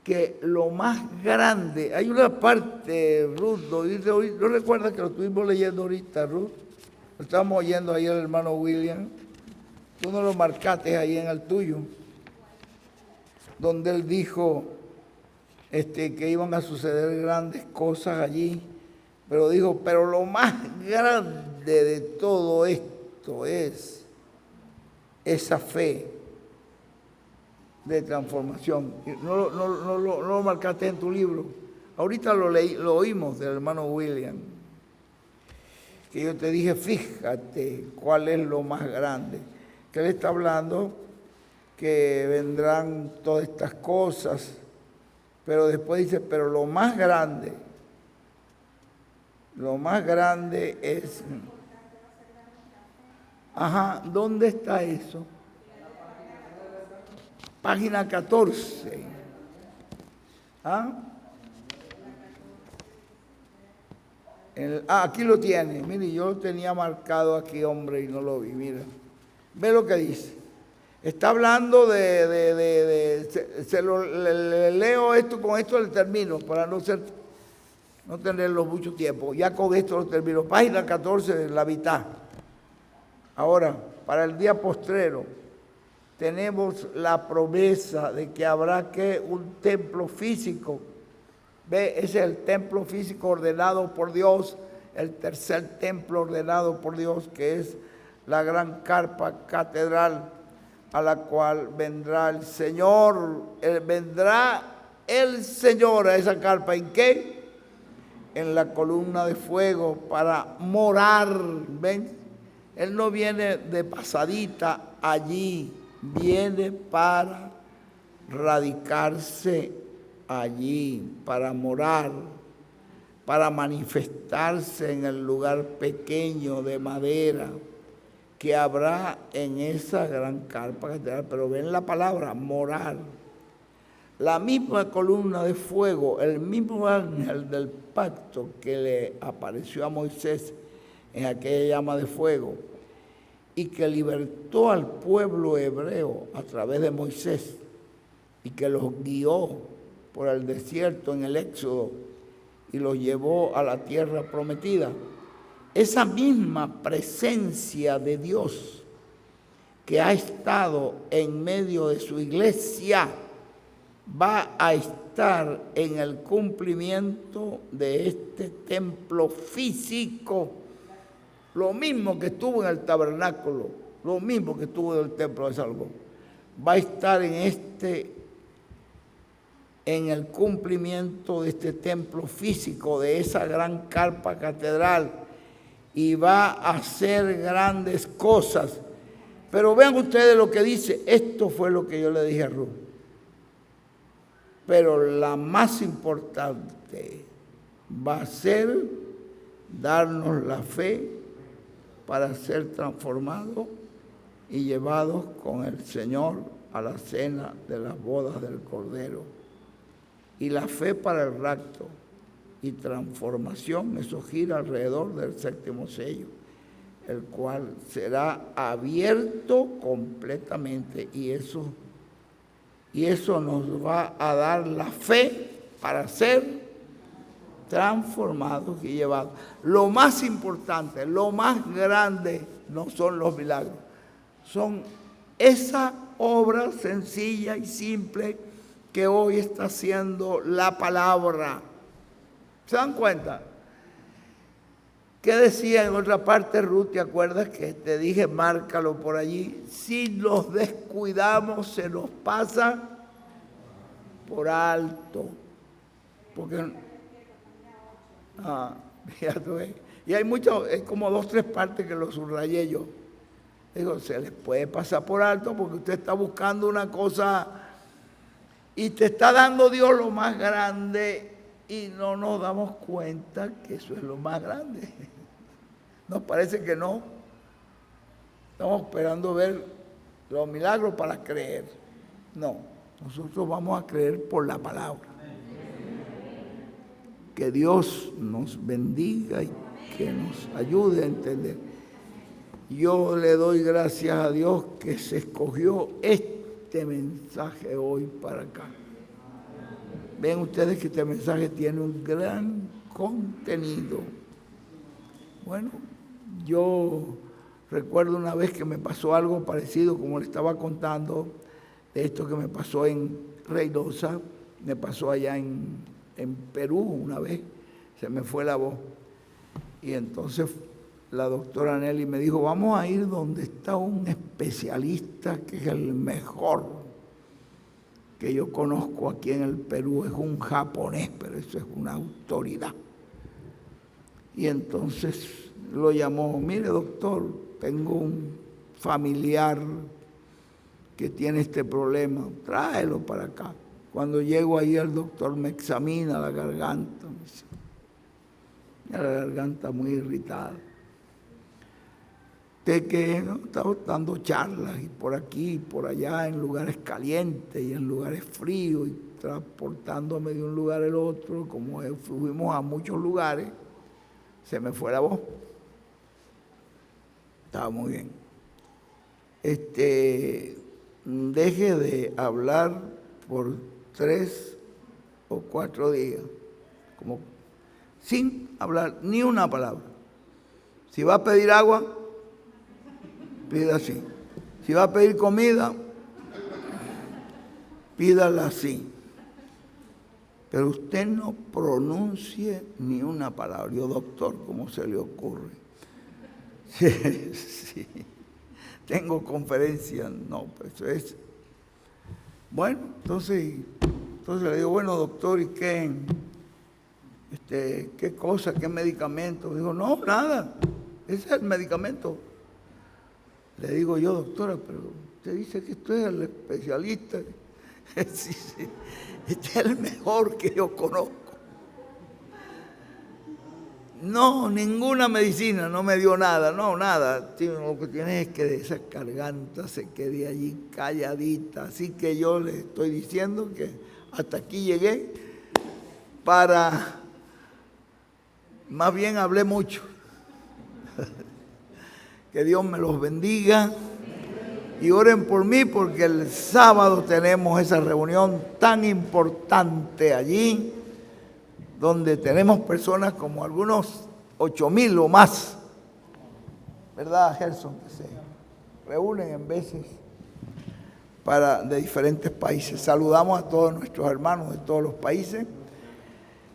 Que lo más grande, hay una parte, Ruth, ¿no recuerdas que lo estuvimos leyendo ahorita, Ruth? Lo estábamos oyendo ahí el hermano William. Tú no lo marcaste ahí en el tuyo, donde él dijo que iban a suceder grandes cosas allí, pero dijo, pero lo más grande de todo esto es esa fe de transformación. No lo marcaste en tu libro. Ahorita lo oímos del hermano William, que yo te dije, fíjate cuál es lo más grande. Que él está hablando que vendrán todas estas cosas, pero después dice, pero lo más grande es... Ajá, ¿dónde está eso? Página 14. ¿Ah? Aquí lo tiene. Mire, yo lo tenía marcado aquí, hombre, y no lo vi. Mira, ve lo que dice. Está hablando le leo esto, con esto le termino, para no tenerlo mucho tiempo. Ya con esto lo termino. Página 14 de la mitad. Ahora, para el día postrero, tenemos la promesa de que habrá un templo físico. Ve, ese es el templo físico ordenado por Dios, el tercer templo ordenado por Dios, que es la gran carpa catedral, a la cual vendrá el Señor. Vendrá el Señor a esa carpa. ¿En qué? En la columna de fuego para morar. ¿Ven? Él no viene de pasadita allí, viene para radicarse allí, para morar, para manifestarse en el lugar pequeño de madera que habrá en esa gran carpa catedral. Pero ven la palabra, morar. La misma columna de fuego, el mismo ángel del pacto que le apareció a Moisés en aquella llama de fuego y que libertó al pueblo hebreo a través de Moisés y que los guió por el desierto en el Éxodo y los llevó a la tierra prometida. Esa misma presencia de Dios que ha estado en medio de su iglesia va a estar en el cumplimiento de este templo físico. Lo mismo que estuvo en el tabernáculo, lo mismo que estuvo en el templo de Salomón. va a estar en el cumplimiento de este templo físico, de esa gran carpa catedral, y va a hacer grandes cosas. Pero vean ustedes lo que dice. Esto fue lo que yo le dije a Ruth. Pero la más importante va a ser darnos la fe para ser transformados y llevados con el Señor a la cena de las bodas del Cordero. Y la fe para el rapto y transformación, eso gira alrededor del séptimo sello, el cual será abierto completamente, y eso nos va a dar la fe para ser transformados y llevados. Lo más importante, lo más grande no son los milagros, son esa obra sencilla y simple que hoy está haciendo la palabra. ¿Se dan cuenta? ¿Qué decía en otra parte Ruth? ¿Te acuerdas que te dije, márcalo por allí? Si nos descuidamos, se nos pasa por alto. Porque, fíjate, y hay muchos, es como 2 o 3 partes que lo subrayé yo. Digo, se les puede pasar por alto porque usted está buscando una cosa y te está dando Dios lo más grande. Y no nos damos cuenta que eso es lo más grande. Nos parece que no. Estamos esperando ver los milagros para creer. No, nosotros vamos a creer por la palabra. Que Dios nos bendiga y que nos ayude a entender. Yo le doy gracias a Dios que se escogió este mensaje hoy para acá. Ven ustedes que este mensaje tiene un gran contenido. Bueno, yo recuerdo una vez que me pasó algo parecido, como le estaba contando, de esto que me pasó en Reynosa, me pasó allá en Perú una vez, se me fue la voz. Y entonces la doctora Nelly me dijo, vamos a ir donde está un especialista que es el mejor que yo conozco aquí en el Perú, es un japonés, pero eso es una autoridad. Y entonces lo llamó, mire doctor, tengo un familiar que tiene este problema, tráelo para acá. Cuando llego ahí el doctor me examina la garganta, me dice, la garganta muy irritada. De que ¿no? Estaba dando charlas y por aquí y por allá en lugares calientes y en lugares fríos y transportándome de un lugar al otro, como fuimos a muchos lugares, se me fue la voz. Estaba muy bien. Deje de hablar por 3 o 4 días, como sin hablar ni una palabra. Si va a pedir agua, pida así. Si va a pedir comida, pídala así. Pero usted no pronuncie ni una palabra. Yo, doctor, ¿cómo se le ocurre? Sí. Tengo conferencia. No, pues eso es. Bueno, entonces le digo, bueno, doctor, ¿y qué? ¿Qué cosa? ¿Qué medicamento? Digo, no, nada. Ese es el medicamento. Le digo yo, doctora, pero usted dice que usted es el especialista. Sí, este es el mejor que yo conozco. No, ninguna medicina, no me dio nada, no, nada. Lo que tiene es que esa garganta se quede allí calladita. Así que yo le estoy diciendo que hasta aquí llegué más bien hablé mucho. Que Dios me los bendiga y oren por mí porque el sábado tenemos esa reunión tan importante allí, donde tenemos personas como algunos 8,000 o más, ¿verdad, Gerson? Que se reúnen en veces de diferentes países. Saludamos a todos nuestros hermanos de todos los países.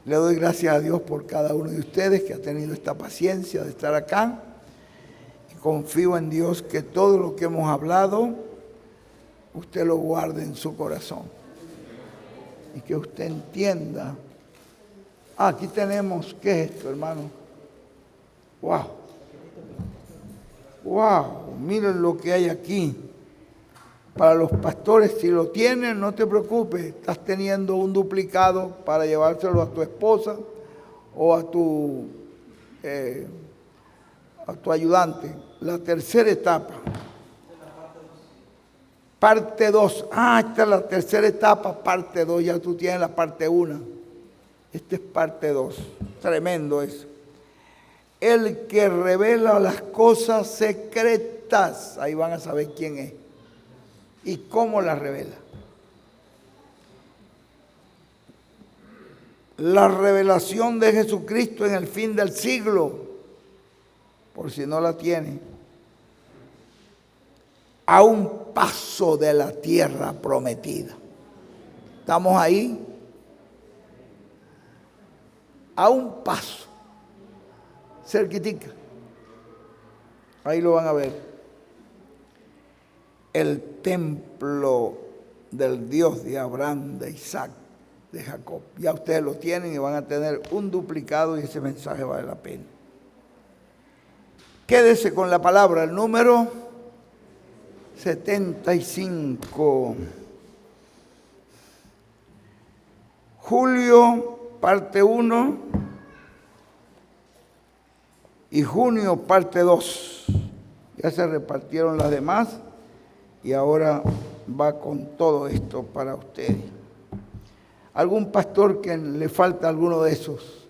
Le doy gracias a Dios por cada uno de ustedes que ha tenido esta paciencia de estar acá. Confío en Dios que todo lo que hemos hablado usted lo guarde en su corazón. Y que usted entienda. Aquí tenemos, ¿qué es esto, hermano? ¡Wow! ¡Wow! Miren lo que hay aquí. Para los pastores, si lo tienen, no te preocupes. Estás teniendo un duplicado para llevárselo a tu esposa o a tu ayudante. La tercera etapa. Parte 2. Esta es la tercera etapa, parte 2. Ya tú tienes la parte 1. Esta es parte 2. Tremendo eso. El que revela las cosas secretas. Ahí van a saber quién es. ¿Y cómo las revela? La revelación de Jesucristo en el fin del siglo, por si no la tiene, a un paso de la tierra prometida. ¿Estamos ahí? A un paso, cerquitica. Ahí lo van a ver. El templo del Dios de Abraham, de Isaac, de Jacob. Ya ustedes lo tienen y van a tener un duplicado y ese mensaje vale la pena. Quédese con la palabra, el número 75. Julio, parte 1. Y junio, parte 2. Ya se repartieron las demás. Y ahora va con todo esto para ustedes. ¿Algún pastor que le falta alguno de esos?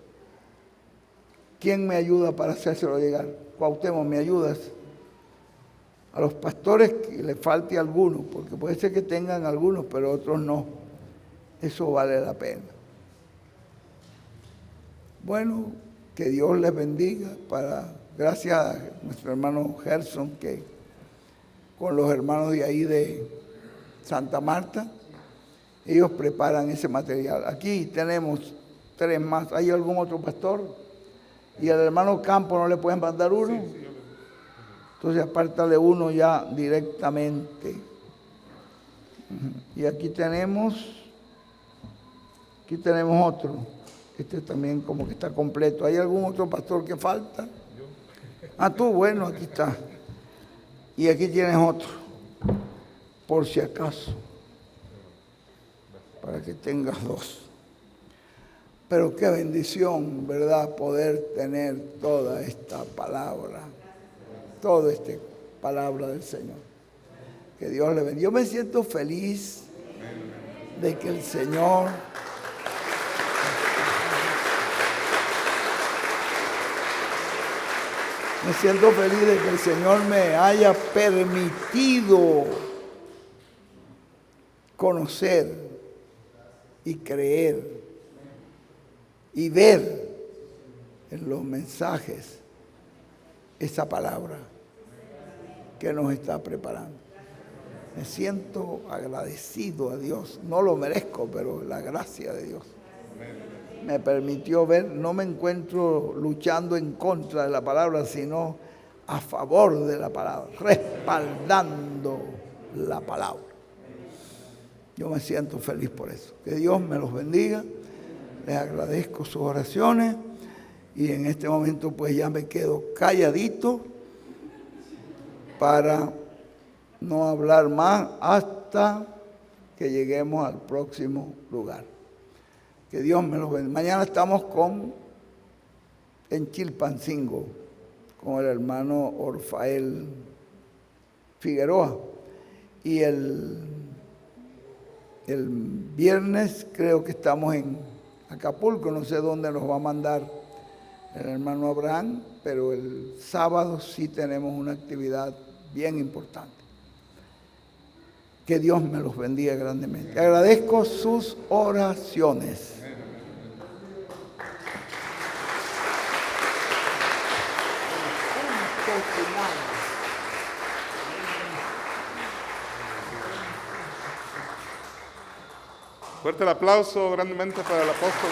¿Quién me ayuda para hacérselo llegar? Cuauhtémoc, ¿me ayudas? A los pastores que le falte alguno, porque puede ser que tengan algunos, pero otros no. Eso vale la pena. Bueno, que Dios les bendiga. Gracias a nuestro hermano Gerson, que con los hermanos de ahí de Santa Marta, ellos preparan ese material. Aquí tenemos 3 más. ¿Hay algún otro pastor? ¿Y al hermano Campo no le pueden mandar uno? Sí, entonces apártale uno ya directamente. Y aquí tenemos otro. Este también como que está completo. ¿Hay algún otro pastor que falta? Tú, bueno, aquí está. Y aquí tienes otro, por si acaso, para que tengas 2. Pero qué bendición, ¿verdad? Poder tener toda esta palabra, toda esta palabra del Señor. Que Dios le bendiga. Yo me siento feliz de que el Señor me siento feliz de que el Señor me haya permitido conocer y creer y ver en los mensajes esa palabra que nos está preparando. Me siento agradecido a Dios. No lo merezco, pero la gracia de Dios me permitió ver. No me encuentro luchando en contra de la palabra, sino a favor de la palabra, respaldando la palabra. Yo me siento feliz por eso. Que Dios me los bendiga. Les agradezco sus oraciones y en este momento pues ya me quedo calladito para no hablar más hasta que lleguemos al próximo lugar. Que Dios me los bendiga. Mañana estamos en Chilpancingo con el hermano Orfael Figueroa. Y el viernes creo que estamos en Acapulco, no sé dónde nos va a mandar el hermano Abraham, pero el sábado sí tenemos una actividad bien importante. Que Dios me los bendiga grandemente. Agradezco sus oraciones. Fuerte el aplauso grandemente para el apóstol.